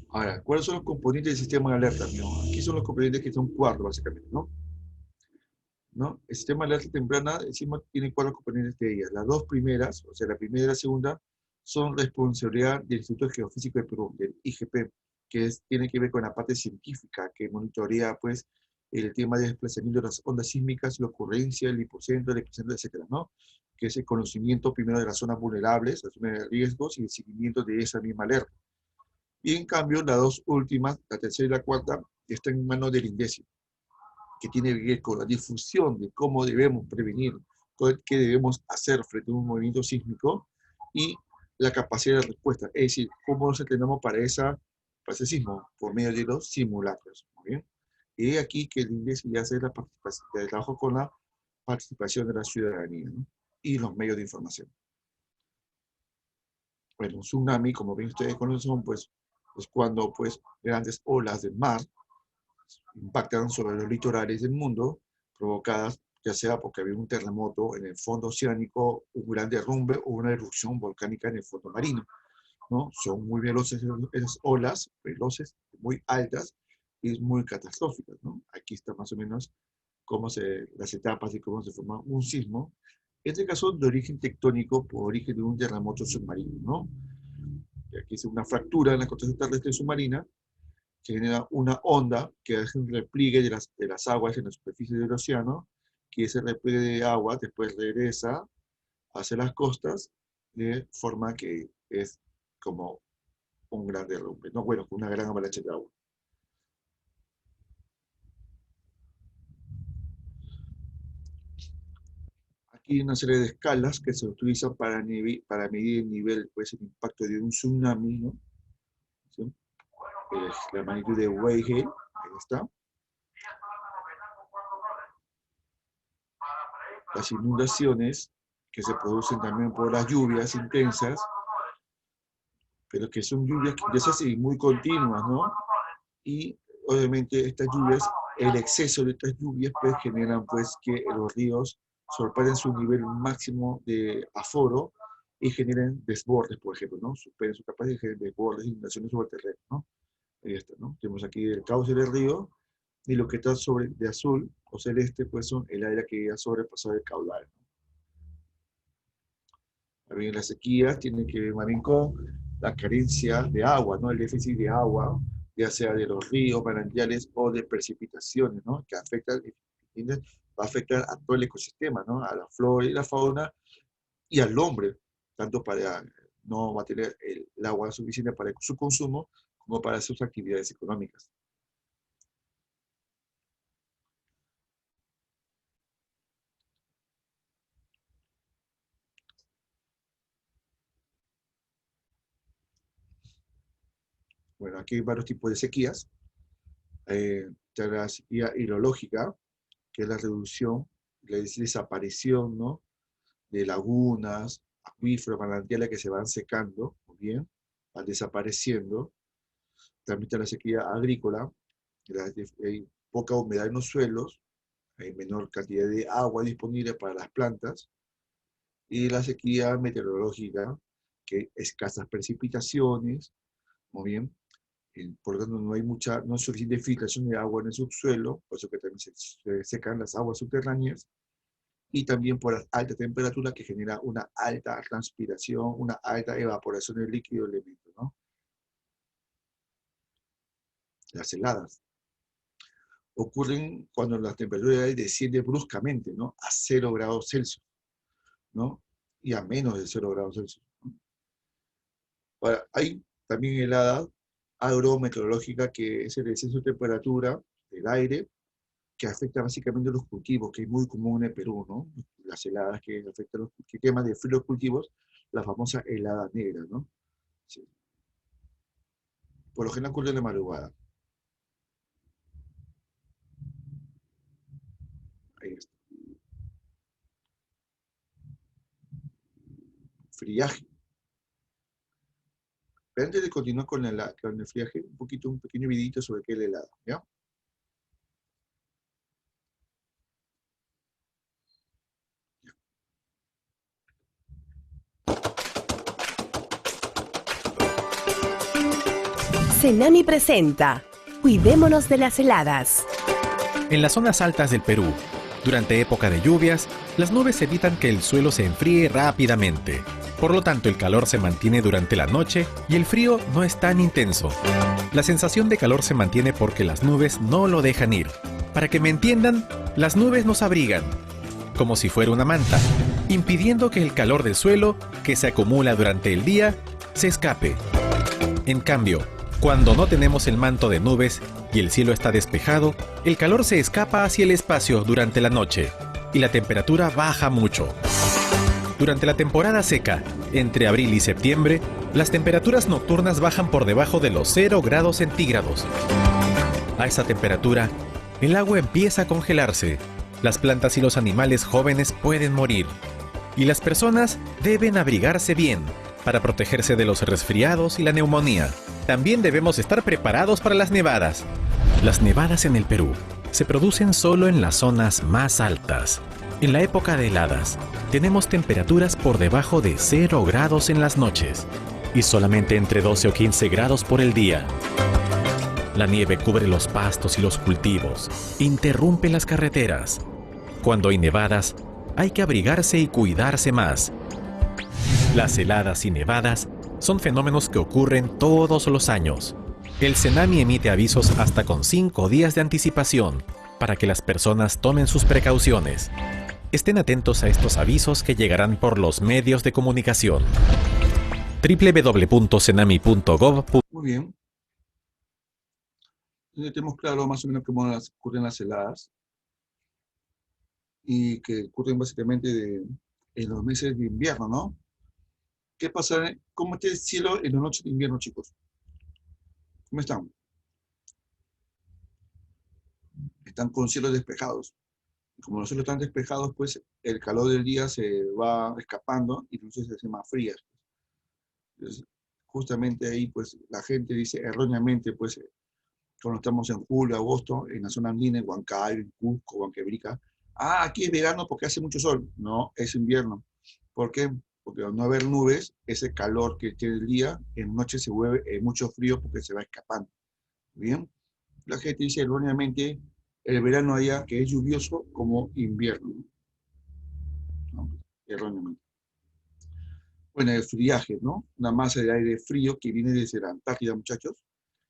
Ahora, ¿cuáles son los componentes del sistema de alerta, amigo? Aquí son los componentes que son 4, básicamente, ¿no? El sistema de alerta temprana, encima, tiene 4 componentes de ellas. Las 2 primeras, o sea, la primera y la segunda, son responsabilidad del Instituto Geofísico del Perú, del IGP, que tiene que ver con la parte científica, que monitorea, pues, el tema de desplazamiento de las ondas sísmicas, la ocurrencia, el epicentro, etcétera, ¿no? Que es el conocimiento primero de las zonas vulnerables, las zonas de riesgos y el seguimiento de esa misma alerta. Y en cambio, las 2 últimas, la tercera y la cuarta, están en manos del INDECI, que tiene que ver con la difusión de cómo debemos prevenir, qué debemos hacer frente a un movimiento sísmico y la capacidad de respuesta, es decir, cómo nos entrenamos para ese sismo por medio de los simulacros. ¿Muy bien? Y aquí que el INDECI ya hace el trabajo con la participación de la ciudadanía, ¿no?, y los medios de información. Bueno, un tsunami, como bien ustedes conocen, pues, es cuando, pues, grandes olas del mar impactan sobre los litorales del mundo, provocadas ya sea porque había un terremoto en el fondo oceánico, un gran derrumbe o una erupción volcánica en el fondo marino, ¿no? Son muy veloces esas olas, veloces, muy altas y muy catastróficas, ¿no? Aquí está más o menos las etapas y cómo se forma un sismo. En este caso, de origen tectónico por origen de un terremoto submarino, ¿no? Y aquí es una fractura en la contención terrestre submarina que genera una onda que hace un repliegue de las aguas en la superficie del océano, que ese repliegue de agua después regresa hacia las costas de forma que es como un gran derrumbe, ¿no? Bueno, una gran avalancha de agua. Aquí hay una serie de escalas que se utilizan para medir el nivel, pues el impacto de un tsunami, ¿no? ¿Sí? Es la magnitud de Weigel, ahí está. Las inundaciones que se producen también por las lluvias intensas, pero que son lluvias intensas y muy continuas, ¿no? Y obviamente estas lluvias, el exceso de estas lluvias, pues generan pues que los ríos sorpasen su nivel máximo de aforo y generen desbordes, por ejemplo, ¿no? Superen su capacidad de generar desbordes, inundaciones sobre el terreno, ¿no? Ahí está, ¿no? Tenemos aquí el cauce del río y lo que está de azul o celeste, pues son el área que ha sobrepasado el caudal, ¿no? También las sequías tienen que ver también con la carencia de agua, ¿no? El déficit de agua, ya sea de los ríos, manantiales o de precipitaciones, ¿no? Que afectan, va a afectar a todo el ecosistema, ¿no? A la flora y la fauna y al hombre, tanto para no mantener el agua suficiente para su consumo como para sus actividades económicas. Bueno, aquí hay varios tipos de sequías. La sequía hidrológica, que es la reducción, la desaparición, ¿no? De lagunas, acuíferos, manantiales que se van secando, ¿muy bien? Van desapareciendo. También está la sequía agrícola, hay poca humedad en los suelos, hay menor cantidad de agua disponible para las plantas. Y la sequía meteorológica, que escasas precipitaciones, muy bien. Por lo tanto, no hay suficiente filtración de agua en el subsuelo, por eso que también se secan las aguas subterráneas, y también por las altas temperaturas que genera una alta transpiración, una alta evaporación del líquido elemento, ¿no? Las heladas ocurren cuando la temperatura desciende bruscamente, ¿no? A 0 grados Celsius, ¿no? Y a menos de 0 grados Celsius, ¿no? Ahora, hay también heladas agrometeorológica, que es el exceso de temperatura del aire, que afecta básicamente a los cultivos, que es muy común en el Perú, ¿no? Las heladas que afectan que queman de frío los cultivos, la famosa helada negra, ¿no? Sí. Por lo general ocurre en la madrugada. Ahí está. Friaje. Pero antes de continuar con el friaje, un pequeño videito sobre qué es la helada, ¿ya? Cenami presenta Cuidémonos de las heladas. En las zonas altas del Perú, durante época de lluvias, las nubes evitan que el suelo se enfríe rápidamente. Por lo tanto, el calor se mantiene durante la noche y el frío no es tan intenso. La sensación de calor se mantiene porque las nubes no lo dejan ir. Para que me entiendan, las nubes nos abrigan, como si fuera una manta, impidiendo que el calor del suelo, que se acumula durante el día, se escape. En cambio, cuando no tenemos el manto de nubes y el cielo está despejado, el calor se escapa hacia el espacio durante la noche y la temperatura baja mucho. Durante la temporada seca, entre abril y septiembre, las temperaturas nocturnas bajan por debajo de los 0 grados centígrados. A esa temperatura, el agua empieza a congelarse, las plantas y los animales jóvenes pueden morir, y las personas deben abrigarse bien para protegerse de los resfriados y la neumonía. También debemos estar preparados para las nevadas. Las nevadas en el Perú se producen solo en las zonas más altas, En la época de heladas, tenemos temperaturas por debajo de 0 grados en las noches y solamente entre 12 o 15 grados por el día. La nieve cubre los pastos y los cultivos, interrumpe las carreteras. Cuando hay nevadas, hay que abrigarse y cuidarse más. Las heladas y nevadas son fenómenos que ocurren todos los años. El Senami emite avisos hasta con 5 días de anticipación para que las personas tomen sus precauciones. Estén atentos a estos avisos que llegarán por los medios de comunicación. www.senami.gov. Muy bien. Ya tenemos claro más o menos cómo ocurren las heladas y que ocurren básicamente en los meses de invierno, ¿no? ¿Qué pasa? ¿Cómo está el cielo en la noche de invierno, chicos? ¿Cómo están? Están con cielos despejados. Y como los cielos están despejados, pues el calor del día se va escapando y entonces se hace más fría. Entonces, justamente ahí, pues la gente dice erróneamente, pues cuando estamos en julio, agosto, en la zona andina, en Huancayo, en Cusco, Huanquebrica, aquí es verano porque hace mucho sol. No, es invierno. ¿Por qué? Porque al no haber nubes, ese calor que tiene el día, en noche se vuelve mucho frío porque se va escapando. ¿Bien? La gente dice erróneamente el verano allá que es lluvioso como invierno. ¿No? Erróneamente. Bueno, el friaje, ¿no? Una masa de aire frío que viene desde la Antártida, muchachos,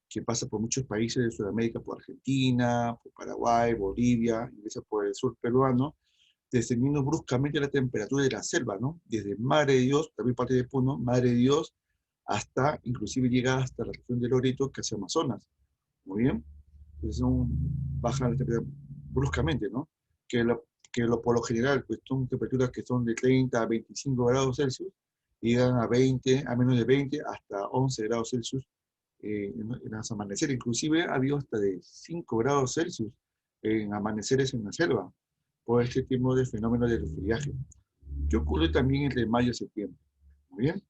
que pasa por muchos países de Sudamérica, por Argentina, por Paraguay, Bolivia, ingresa por el sur peruano, descendiendo bruscamente la temperatura de la selva, ¿no? Desde Madre de Dios, también parte de Puno, Madre de Dios, hasta, inclusive llega hasta la región de Loreto, que hace Amazonas. Muy bien. Entonces baja la temperatura bruscamente, ¿no? Por lo general, pues son temperaturas que son de 30 a 25 grados Celsius, y llegan a 20, a menos de 20, hasta 11 grados Celsius en los amaneceres. Inclusive ha habido hasta de 5 grados Celsius en amaneceres en la selva, por este tipo de fenómeno del friaje, que ocurre también entre mayo y septiembre. Muy bien.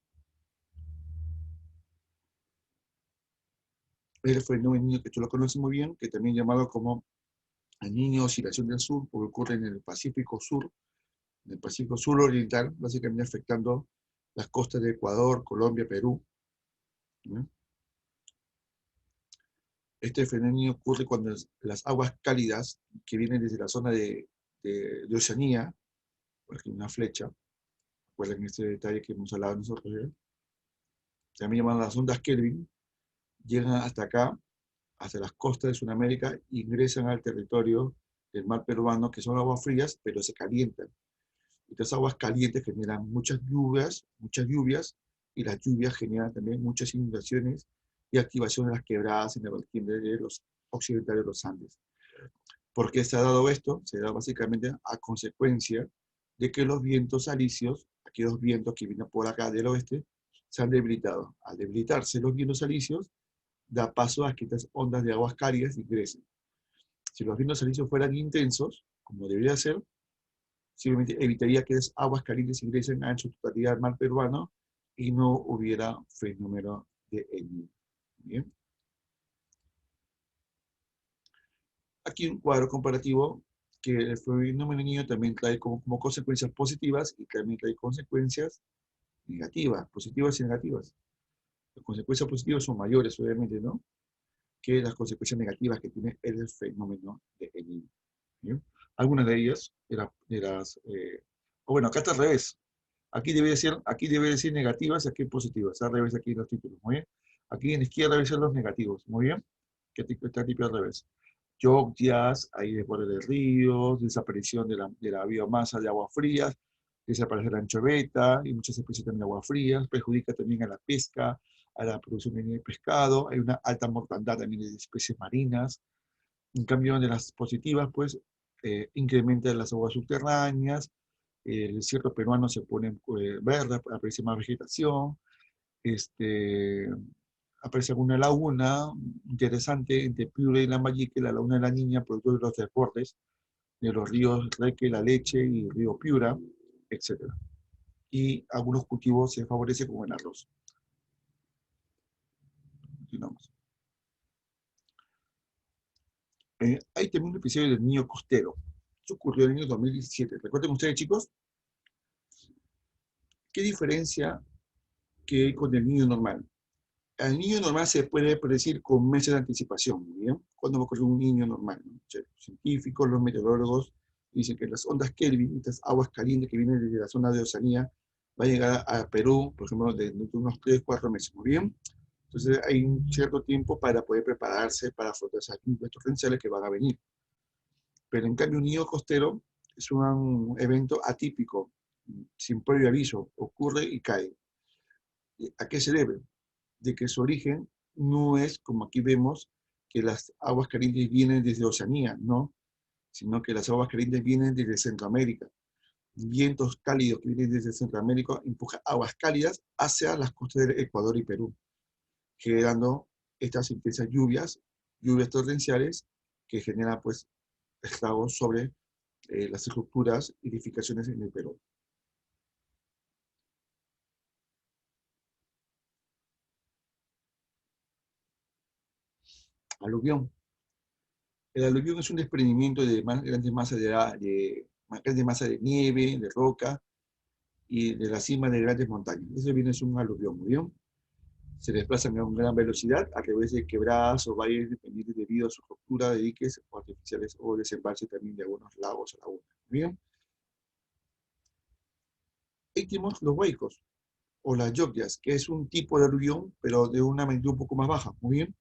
El fenómeno que tú lo conoces muy bien, que también llamado como el niño oscilación del sur, porque ocurre en el Pacífico Sur Oriental, básicamente afectando las costas de Ecuador, Colombia, Perú. ¿No? Este fenómeno ocurre cuando las aguas cálidas que vienen desde la zona de Oceanía, por ejemplo, una flecha, recuerden este detalle que hemos hablado nosotros, también llamadas las ondas Kelvin, llegan hasta acá, hasta las costas de Sudamérica, ingresan al territorio del mar peruano, que son aguas frías, pero se calientan. Estas aguas calientes generan muchas lluvias, y las lluvias generan también muchas inundaciones y activación de las quebradas en la vertiente de los occidentales de los Andes. ¿Por qué se ha dado esto? Se da básicamente a consecuencia de que los vientos alisios, aquellos vientos que vienen por acá del oeste, se han debilitado. Al debilitarse los vientos alisios, da paso a que estas ondas de aguas cálidas ingresen. Si los vientos alisios fueran intensos, como debería ser, simplemente evitaría que las aguas calientes ingresen en su totalidad al mar peruano y no hubiera fenómeno de El Niño. Bien. Aquí un cuadro comparativo que el fenómeno del Niño también trae como consecuencias positivas y también trae consecuencias negativas, positivas y negativas. Las consecuencias positivas son mayores, obviamente, ¿no?, que las consecuencias negativas que tiene el fenómeno de El Niño. ¿Bien? Algunas de ellas, bueno, acá está al revés. Aquí debe decir negativas, aquí positivas. Al revés, aquí en los títulos. Muy bien. Aquí en la izquierda deben ser los negativos. Muy bien. Que está tipo al revés. Lluvias, ahí desborde de ríos, desaparición de la biomasa de aguas frías, desaparece la anchoveta y muchas especies también de aguas frías, perjudica también a la pesca, a la producción de pescado, hay una alta mortandad también de especies marinas. En cambio, de las positivas, pues, incrementa las aguas subterráneas, el desierto peruano se pone verde, aparece más vegetación, aparece alguna laguna interesante entre Piura y Lambayeque, la laguna de la Niña, producto de los desbordes de los ríos Reque, La Leche y el río Piura, etc. Y algunos cultivos se favorecen con el arroz. Continuamos. Hay también un episodio del niño costero. Esto ocurrió en el año 2017. Recuerden ustedes, chicos, ¿qué diferencia que hay con el niño normal? Al niño normal se puede predecir con meses de anticipación, ¿bien? ¿Cuándo va a ocurrir un niño normal? ¿No? O sea, los científicos, los meteorólogos dicen que las ondas Kelvin, estas aguas calientes que vienen desde la zona de Oceanía, van a llegar a Perú, por ejemplo, dentro de unos 3 o 4 meses, ¿muy bien? Entonces hay un cierto tiempo para poder prepararse para afrontar esas lluvias torrenciales que van a venir. Pero en cambio un niño costero es un evento atípico, sin previo aviso, ocurre y cae. ¿A qué se debe? De que su origen no es, como aquí vemos, que las aguas calientes vienen desde Oceanía, no, sino que las aguas calientes vienen desde Centroamérica. Vientos cálidos que vienen desde Centroamérica empujan aguas cálidas hacia las costas del Ecuador y Perú, generando estas intensas lluvias torrenciales que generan pues estragos sobre las estructuras y edificaciones en el Perú. Aluvión. El aluvión es un desprendimiento de grandes masas de nieve, de roca y de la cima de grandes montañas. Eso viene es un aluvión, ¿muy bien? Se desplazan a una gran velocidad a través de quebradas o valles dependientes debido a su ruptura de diques o artificiales o desembalse también de algunos lagos o lagunas. ¿Muy bien? Ahí tenemos los huaicos o las lluvias, que es un tipo de aluvión, pero de una magnitud un poco más baja, muy bien,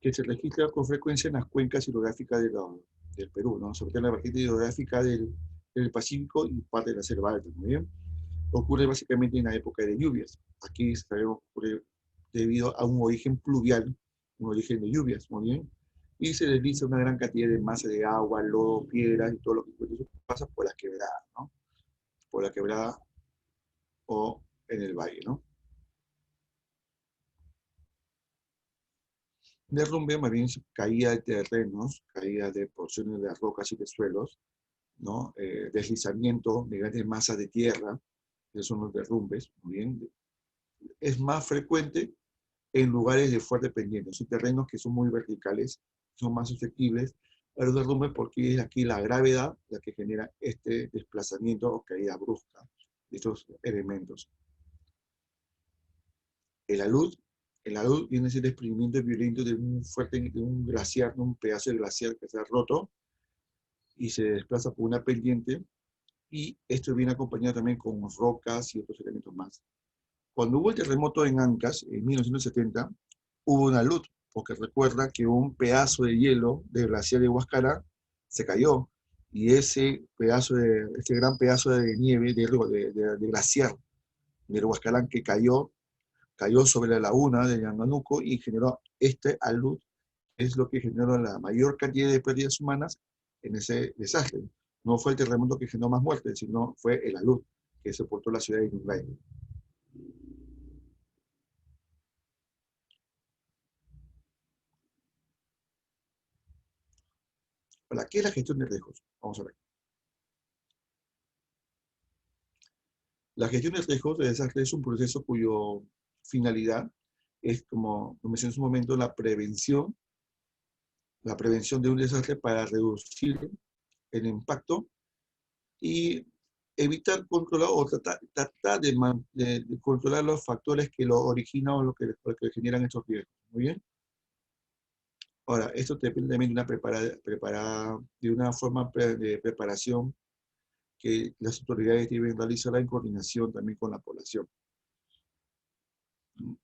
que se registra con frecuencia en las cuencas hidrográficas del Perú, ¿no? Sobre todo en la vertiente hidrográfica del Pacífico y parte de la selva alta, muy bien. Ocurre básicamente en la época de lluvias. Aquí sabemos que ocurre debido a un origen pluvial, un origen de lluvias, muy bien, y se desliza una gran cantidad de masa de agua, lodo, piedras y todo lo que pasa por las quebradas, ¿no? Por la quebrada o en el valle, ¿no? Derrumbe más bien caída de terrenos, caída de porciones de rocas y de suelos, ¿no? Deslizamiento de grandes masas de tierra, que son los derrumbes, muy bien. Es más frecuente en lugares de fuerte pendiente, son terrenos que son muy verticales, son más susceptibles a los derrumbes porque es aquí la gravedad la que genera este desplazamiento o caída brusca de estos elementos. El alud viene a ser el desprendimiento violento de un glaciar, de un pedazo de glaciar que se ha roto y se desplaza por una pendiente, y esto viene acompañado también con rocas y otros elementos más. Cuando hubo el terremoto en Ancash, en 1970, hubo una alud, porque recuerda que un pedazo de hielo del glaciar de Huascarán se cayó, y este gran pedazo de nieve, de glaciar del Huascarán que cayó sobre la laguna de Yanganuco y generó este alud, es lo que generó la mayor cantidad de pérdidas humanas en ese desastre. No fue el terremoto que generó más muertes, sino fue el alud que soportó la ciudad de Yungay. ¿Para qué es la gestión de riesgos? Vamos a ver. La gestión de riesgos de desastre es un proceso cuya finalidad es, como mencioné en su momento, la prevención de un desastre para reducir el impacto y evitar controlar o tratar de controlar los factores que lo originan o lo que generan estos riesgos. Muy bien. Ahora, esto depende también de una forma de preparación que las autoridades deben realizar en coordinación también con la población.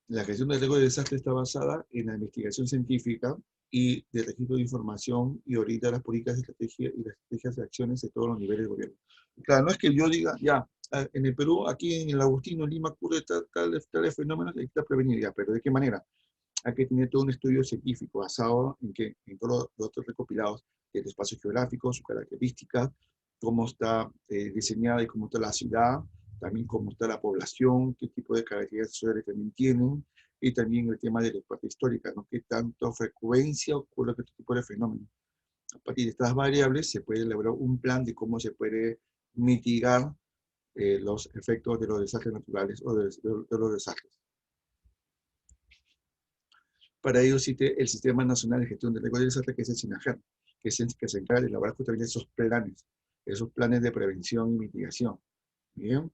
La gestión del riesgo de desastre está basada en la investigación científica y de registro de información y orienta las políticas y las estrategias de acciones de todos los niveles de gobierno. Claro, no es que yo diga, ya, en el Perú, aquí en el Agustino, en Lima, ocurre tal fenómeno, hay que prevenir, ya, pero ¿de qué manera? Hay que tener todo un estudio científico basado en todos los datos recopilados del espacio geográfico, sus características, cómo está diseñada y cómo está la ciudad, también cómo está la población, qué tipo de características sociales también tienen, y también el tema de la parte histórica, ¿no? Qué tanta frecuencia ocurre este tipo de fenómenos. A partir de estas variables se puede elaborar un plan de cómo se puede mitigar los efectos de los desastres naturales o de los desastres. Para ello existe el Sistema Nacional de Gestión de Riesgos de Desastre, que es el SINAGER, que se encarga de elaborar justamente esos planes de prevención y mitigación. ¿Bien?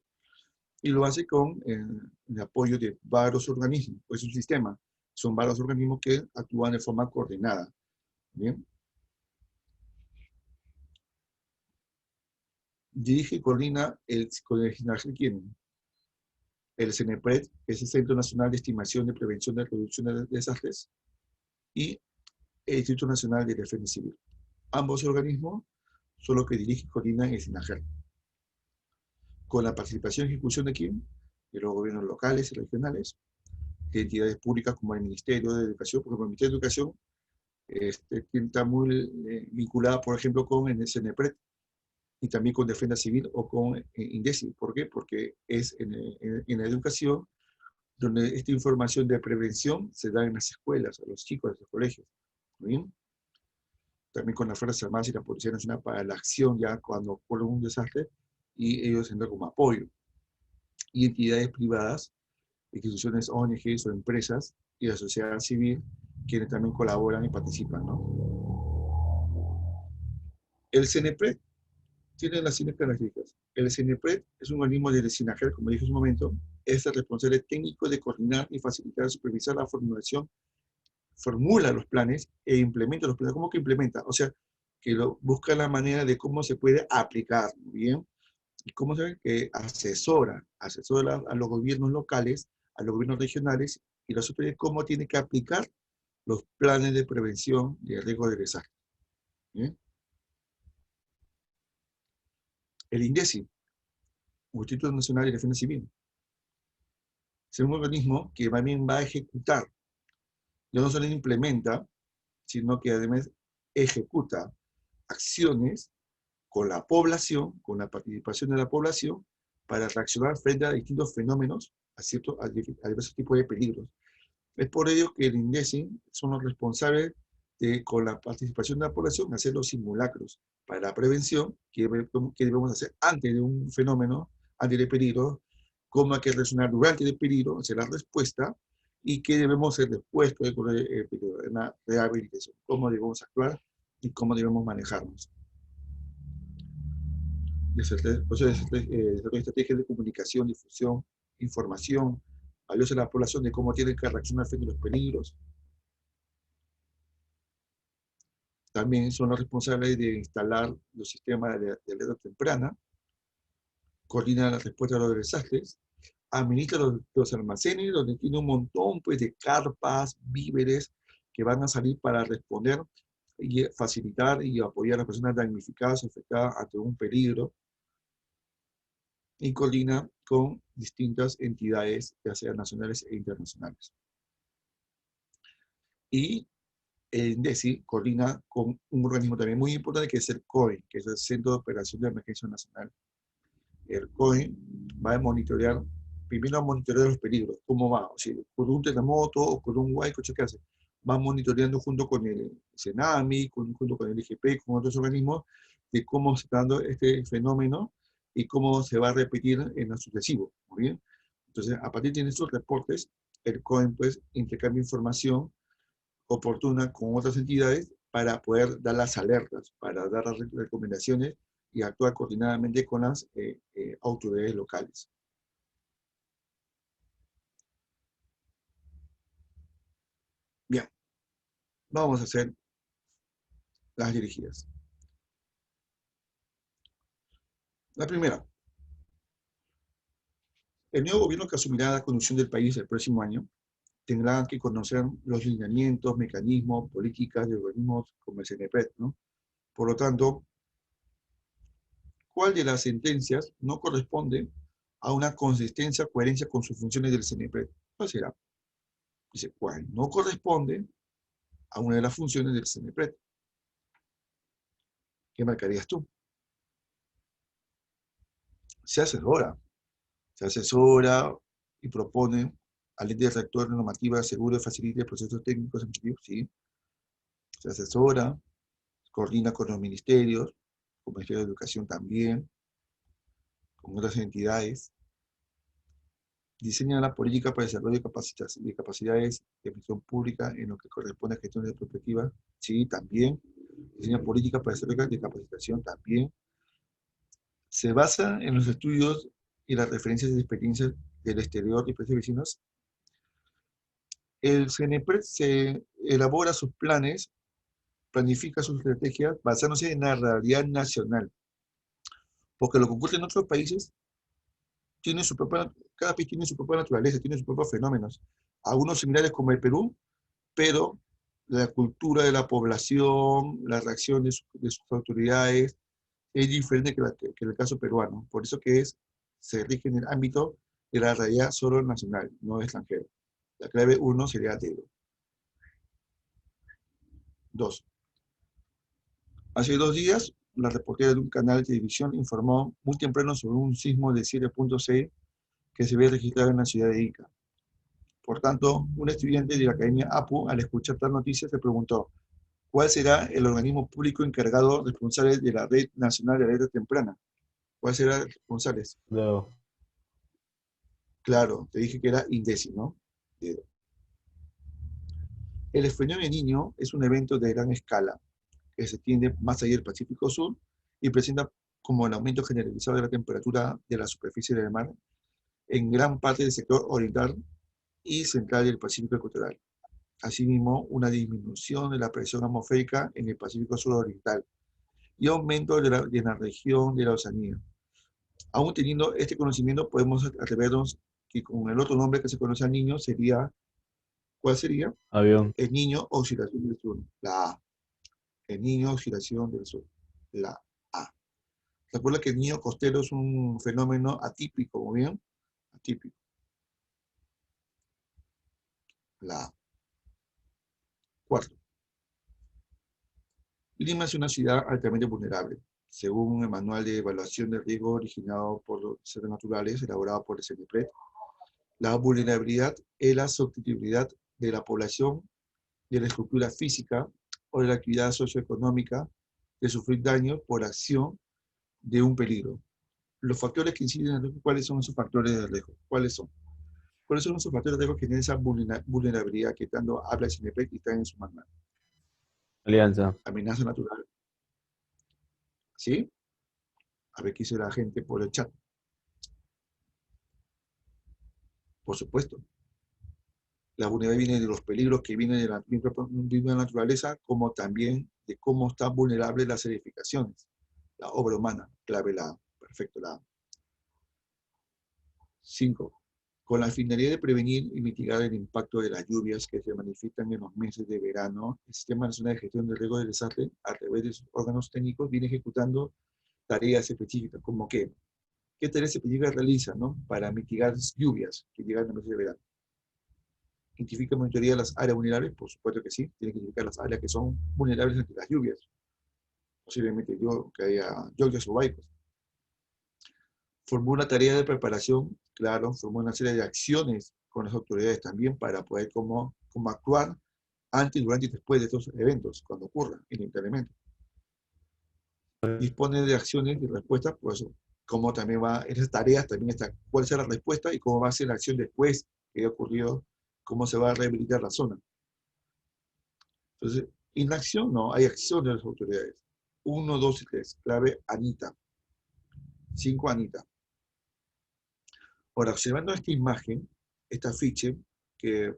Y lo hace con el apoyo de varios organismos. Pues es un sistema, son varios organismos que actúan de forma coordinada. ¿Bien? Dirige y coordina con el SINAGER, ¿quién? El CENEPRED, que es el Centro Nacional de Estimación de Prevención y Reducción de Desastres, y el Instituto Nacional de Defensa Civil. Ambos organismos son los que dirigen y coordinan el SINAGER. Con la participación y ejecución de quién? De los gobiernos locales y regionales, de entidades públicas como el Ministerio de Educación, porque el Ministerio de Educación está muy vinculada, por ejemplo, con el CENEPRED, y también con Defensa Civil o con INDECI. ¿Por qué? Porque es en la educación donde esta información de prevención se da en las escuelas, a los chicos, a los colegios. ¿Bien? También con las Fuerzas Armadas y la Policía Nacional para la acción ya cuando ocurre un desastre, y ellos entran como apoyo. Y entidades privadas, instituciones ONGs o empresas, y la sociedad civil, quienes también colaboran y participan, ¿no? El CENEPRED tiene las siguientes características. El CENEPRED es un organismo del SINAGER, como dije hace un momento, es el responsable técnico de coordinar y facilitar, supervisar la formulación, formula los planes e implementa los planes. ¿Cómo que implementa? O sea, que busca la manera de cómo se puede aplicar, ¿bien? Y cómo se ve que asesora a los gobiernos locales, a los gobiernos regionales, y los supone cómo tiene que aplicar los planes de prevención de riesgo de desastre. ¿Bien? El INDECI, Instituto Nacional de Defensa Civil, es un organismo que también va a ejecutar, no solo implementa, sino que además ejecuta acciones con la población, con la participación de la población, para reaccionar frente a distintos fenómenos, a diversos tipos de peligros. Es por ello que el INDECI son los responsables de, con la participación de la población, hacer los simulacros para la prevención que debemos hacer antes de un fenómeno, antes de peligro, cómo hay que reaccionar durante el peligro, hacer la respuesta, y qué debemos hacer después del peligro, en la rehabilitación, cómo debemos actuar y cómo debemos manejarnos. Estrategias de comunicación, difusión, información, valiosa a la población de cómo tienen que reaccionar frente a los peligros. También son los responsables de instalar los sistemas de alerta temprana, coordinan la respuesta a los desastres, administran los almacenes, donde tiene un montón pues, de carpas, víveres, que van a salir para responder y facilitar y apoyar a las personas damnificadas o afectadas ante un peligro, y coordina con distintas entidades, ya sean nacionales e internacionales. Y el INDECI coordina con un organismo también muy importante, que es el COE, que es el Centro de Operación de Emergencia Nacional. El COE va a monitorear, primero a monitorear los peligros, cómo va, o sea, por un terremoto o por un huaico, ¿qué hace? Va monitoreando junto con el CENAMI, junto con el IGP, con otros organismos, de cómo se está dando este fenómeno y cómo se va a repetir en lo sucesivo. ¿Muy bien? Entonces, a partir de estos reportes, el COE pues, intercambia información oportuna con otras entidades para poder dar las alertas, para dar las recomendaciones y actuar coordinadamente con las autoridades locales. Bien, vamos a hacer las dirigidas. La primera. El nuevo gobierno que asumirá la conducción del país el próximo año tendrá que conocer los lineamientos, mecanismos, políticas de organismos como el CENEPRED, ¿no? Por lo tanto, ¿cuál de las sentencias no corresponde a una consistencia, coherencia con sus funciones del CENEPRED? ¿Cuál será? Dice, ¿cuál no corresponde a una de las funciones del CENEPRED? ¿Qué marcarías tú? Se asesora y propone al ente rector de normativa, asegura y facilita procesos técnicos administrativos, sí. Se asesora, coordina con los ministerios, con el Ministerio de Educación también, con otras entidades. Diseña la política para el desarrollo de capacidades de gestión pública en lo que corresponde a gestión de perspectiva. Sí, también. Diseña política para el desarrollo de capacitación. También. Se basa en los estudios y las referencias de experiencias del exterior y países vecinos. El CNPRED se elabora sus planes, planifica sus estrategias basándose en la realidad nacional. Porque lo que ocurre en otros países tiene su propia, cada país tiene su propia naturaleza, tiene sus propios fenómenos. Algunos similares como el Perú, pero la cultura de la población, la reacción de sus autoridades es diferente que el caso peruano. Por eso que se rige en el ámbito de la realidad solo nacional, no extranjero. La clave 1 sería ateo. 2. Hace 2 días, la reportera de un canal de televisión informó muy temprano sobre un sismo de 7.6 que se había registrado en la ciudad de Ica. Por tanto, un estudiante de la Academia APU, al escuchar tal noticia, se preguntó, ¿cuál será el organismo público encargado responsable de la Red Nacional de Alerta Temprana? ¿Cuál será el responsable? No. Claro, te dije que era INDECI, ¿no? El fenómeno Niño es un evento de gran escala que se extiende más allá del Pacífico Sur y presenta como el aumento generalizado de la temperatura de la superficie del mar en gran parte del sector oriental y central del Pacífico ecuatorial. Asimismo, una disminución de la presión atmosférica en el Pacífico suroriental y aumento de la región de la Oceanía. Aún teniendo este conocimiento, podemos atrevernos que con el otro nombre que se conoce al Niño sería, ¿cuál sería? Avión. El Niño Oscilación del Sur, la A. El Niño Oscilación del Sur, la A. Recuerda que el Niño costero es un fenómeno atípico, ¿muy bien? Atípico. La A. Cuarto. Lima es una ciudad altamente vulnerable. Según el manual de evaluación de riesgo originado por los desastres naturales, elaborado por el CNPRED, la vulnerabilidad es la susceptibilidad de la población, de la estructura física o de la actividad socioeconómica de sufrir daño por acción de un peligro. Los factores que inciden en el riesgo, ¿cuáles son esos factores de riesgo? ¿Cuáles son? ¿Cuáles son esos factores de riesgo que tienen esa vulnerabilidad que tanto habla el CNPRED y está en su manual? Alianza. Amenaza natural. ¿Sí? A ver qué dice la gente por el chat. Por supuesto. La vulnerabilidad viene de los peligros que vienen de la misma naturaleza, como también de cómo están vulnerables las edificaciones. La obra humana, clave la A. Perfecto, la A. 5. Con la finalidad de prevenir y mitigar el impacto de las lluvias que se manifiestan en los meses de verano, el Sistema Nacional de Gestión de Riesgo del Desastre, a través de sus órganos técnicos, viene ejecutando tareas específicas, como ¿qué tareas específicas realiza, ¿no? Para mitigar lluvias que llegan en los meses de verano? ¿Identifica monitoría las áreas vulnerables? Por supuesto que sí, tiene que identificar las áreas que son vulnerables ante las lluvias. Posiblemente que haya lluvias o baicos. Formó una tarea de preparación, claro, formó una serie de acciones con las autoridades también para poder cómo actuar antes, durante y después de estos eventos, cuando ocurran, inevitablemente. Dispone de acciones y respuestas, por eso, cómo también va, en esas tareas también está cuál será la respuesta y cómo va a ser la acción después que haya ocurrido, cómo se va a rehabilitar la zona. Entonces, inacción no, hay acción de las autoridades. 1, 2 y 3, clave Anita. 5, Anita. Ahora, observando esta imagen, esta afiche que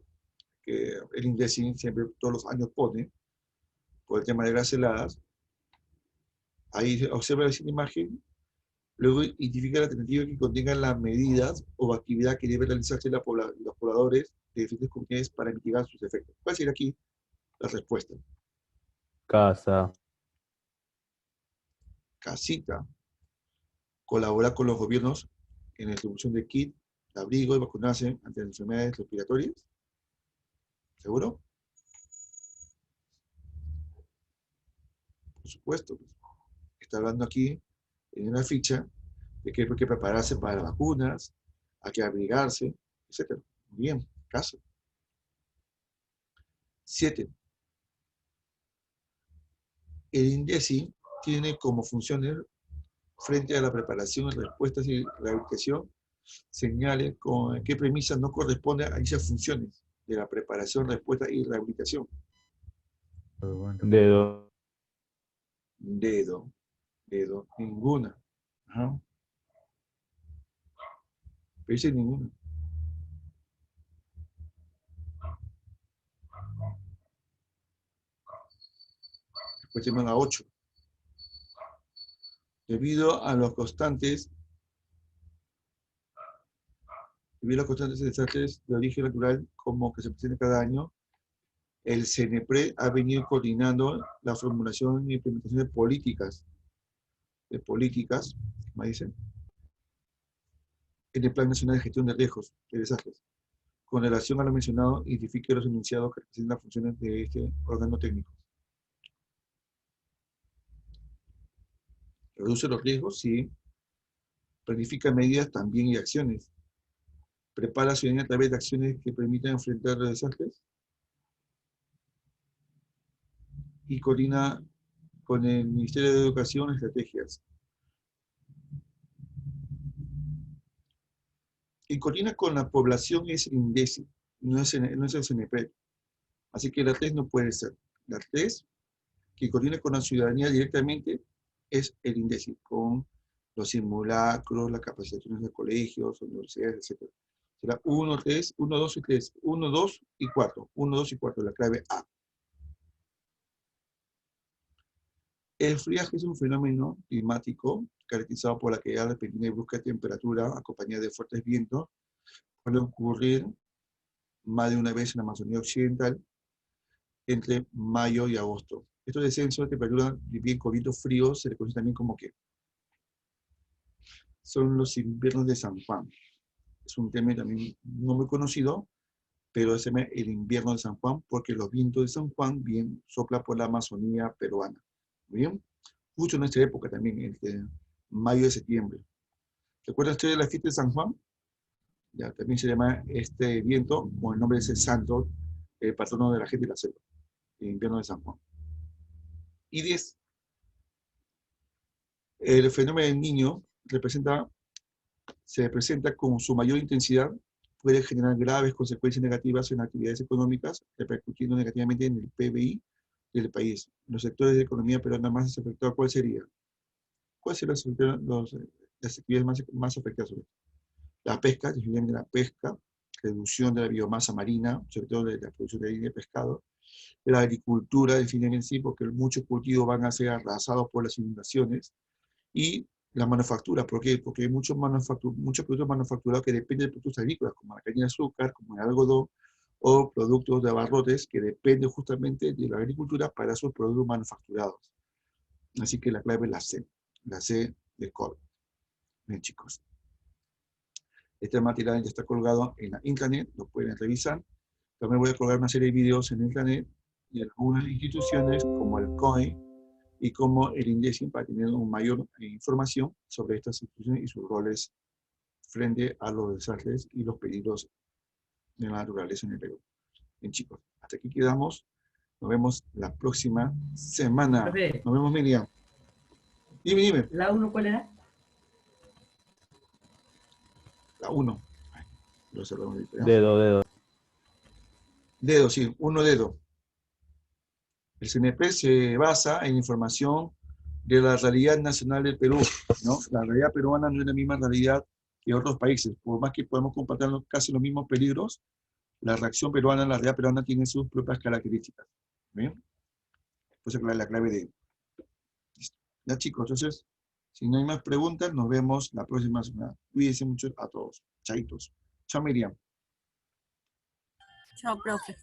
el INDECI siempre todos los años pone, por el tema de las heladas, ahí observa esa imagen, luego identifica la alternativa que contenga las medidas o actividad que debe realizarse los pobladores de diferentes comunidades para mitigar sus efectos. ¿Cuál sería aquí la respuesta? Casa. Casita. Colabora con los gobiernos en la distribución de kit, de abrigo y vacunarse ante las enfermedades respiratorias. ¿Seguro? Por supuesto. Está hablando aquí en una ficha de que hay que prepararse para las vacunas, hay que abrigarse, etc. Muy bien, caso. 7. El INDECI tiene como funciones, frente a la preparación, respuestas y rehabilitación, señale con qué premisas no corresponde a esas funciones de la preparación, respuesta y rehabilitación. Dedo. Dedo, ninguna. Ajá. Pero dice ninguna. Después tenemos la 8. Debido a los constantes de desastres de origen natural como que se presentan cada año, el CNPRE ha venido coordinando la formulación y implementación de políticas, ¿me dicen? En el Plan Nacional de Gestión de Riesgos de Desastres. Con relación a lo mencionado, identifique los enunciados que representan las funciones de este órgano técnico. Reduce los riesgos, sí. Planifica medidas también y acciones. Prepara a la ciudadanía a través de acciones que permitan enfrentar los desastres. Y coordina con el Ministerio de Educación estrategias. Y coordina con la población es el INDECI, no es el CNPRE. Así que la 3 no puede ser. La 3, que coordina con la ciudadanía directamente, es el INDECI, con los simulacros, las capacitaciones de colegios, universidades, etc. Será 1, 3, 1, 2 y 3, 1, 2 y 4, 1, 2 y 4, la clave A. El friaje es un fenómeno climático caracterizado por la caída repentina y brusca temperatura acompañada de fuertes vientos. Puede ocurrir más de una vez en la Amazonía Occidental entre mayo y agosto. Estos descensos de temperatura bien con vientos fríos se le conoce también como que son los inviernos de San Juan. Es un tema también no muy conocido, pero se llama el invierno de San Juan porque los vientos de San Juan bien soplan por la Amazonía peruana. ¿Muy bien? Justo en esta época también, entre mayo y septiembre. ¿Recuerdan ustedes la fiesta de San Juan? Ya, también se llama este viento con el nombre de ese santo, el patrono de la gente de la selva, el invierno de San Juan. Y 10. El fenómeno del Niño se presenta con su mayor intensidad, puede generar graves consecuencias negativas en actividades económicas, repercutiendo negativamente en el PBI del país. Los sectores de economía peruana más afectados, ¿cuál sería? ¿Cuáles serían las actividades más afectadas? La pesca, definitivamente la pesca, reducción de la biomasa marina, sobre todo de la producción de harina y pescado. La agricultura, definitivamente sí, porque muchos cultivos van a ser arrasados por las inundaciones. Y la manufactura, ¿por qué? Porque hay muchos productos manufacturados que dependen de productos agrícolas, como la caña de azúcar, como el algodón, o productos de abarrotes que dependen justamente de la agricultura para sus productos manufacturados. Así que la clave es la C de COVID. Bien, chicos. Este material ya está colgado en la intranet, lo pueden revisar. También voy a colgar una serie de videos en la intranet de algunas instituciones como el COE y como el INDECI para tener una mayor información sobre estas instituciones y sus roles frente a los desastres y los peligros de la naturaleza en el Perú. Bien, chicos, hasta aquí quedamos. Nos vemos la próxima semana. Profe. Nos vemos, Miriam. Dime. ¿La 1 cuál era? La 1. Lo cerramos ahorita, ¿ya? Dedo. Dedo, sí, 1 dedo. El CNP se basa en información de la realidad nacional del Perú, ¿no? La realidad peruana no es la misma realidad que otros países. Por más que podemos compartir casi los mismos peligros, la reacción peruana, la realidad peruana tiene sus propias características. ¿Bien? Pues la clave de... Listo. Ya, chicos, entonces, si no hay más preguntas, nos vemos la próxima semana. Cuídense mucho a todos. Chaitos. Chao, Miriam. Chao, profe.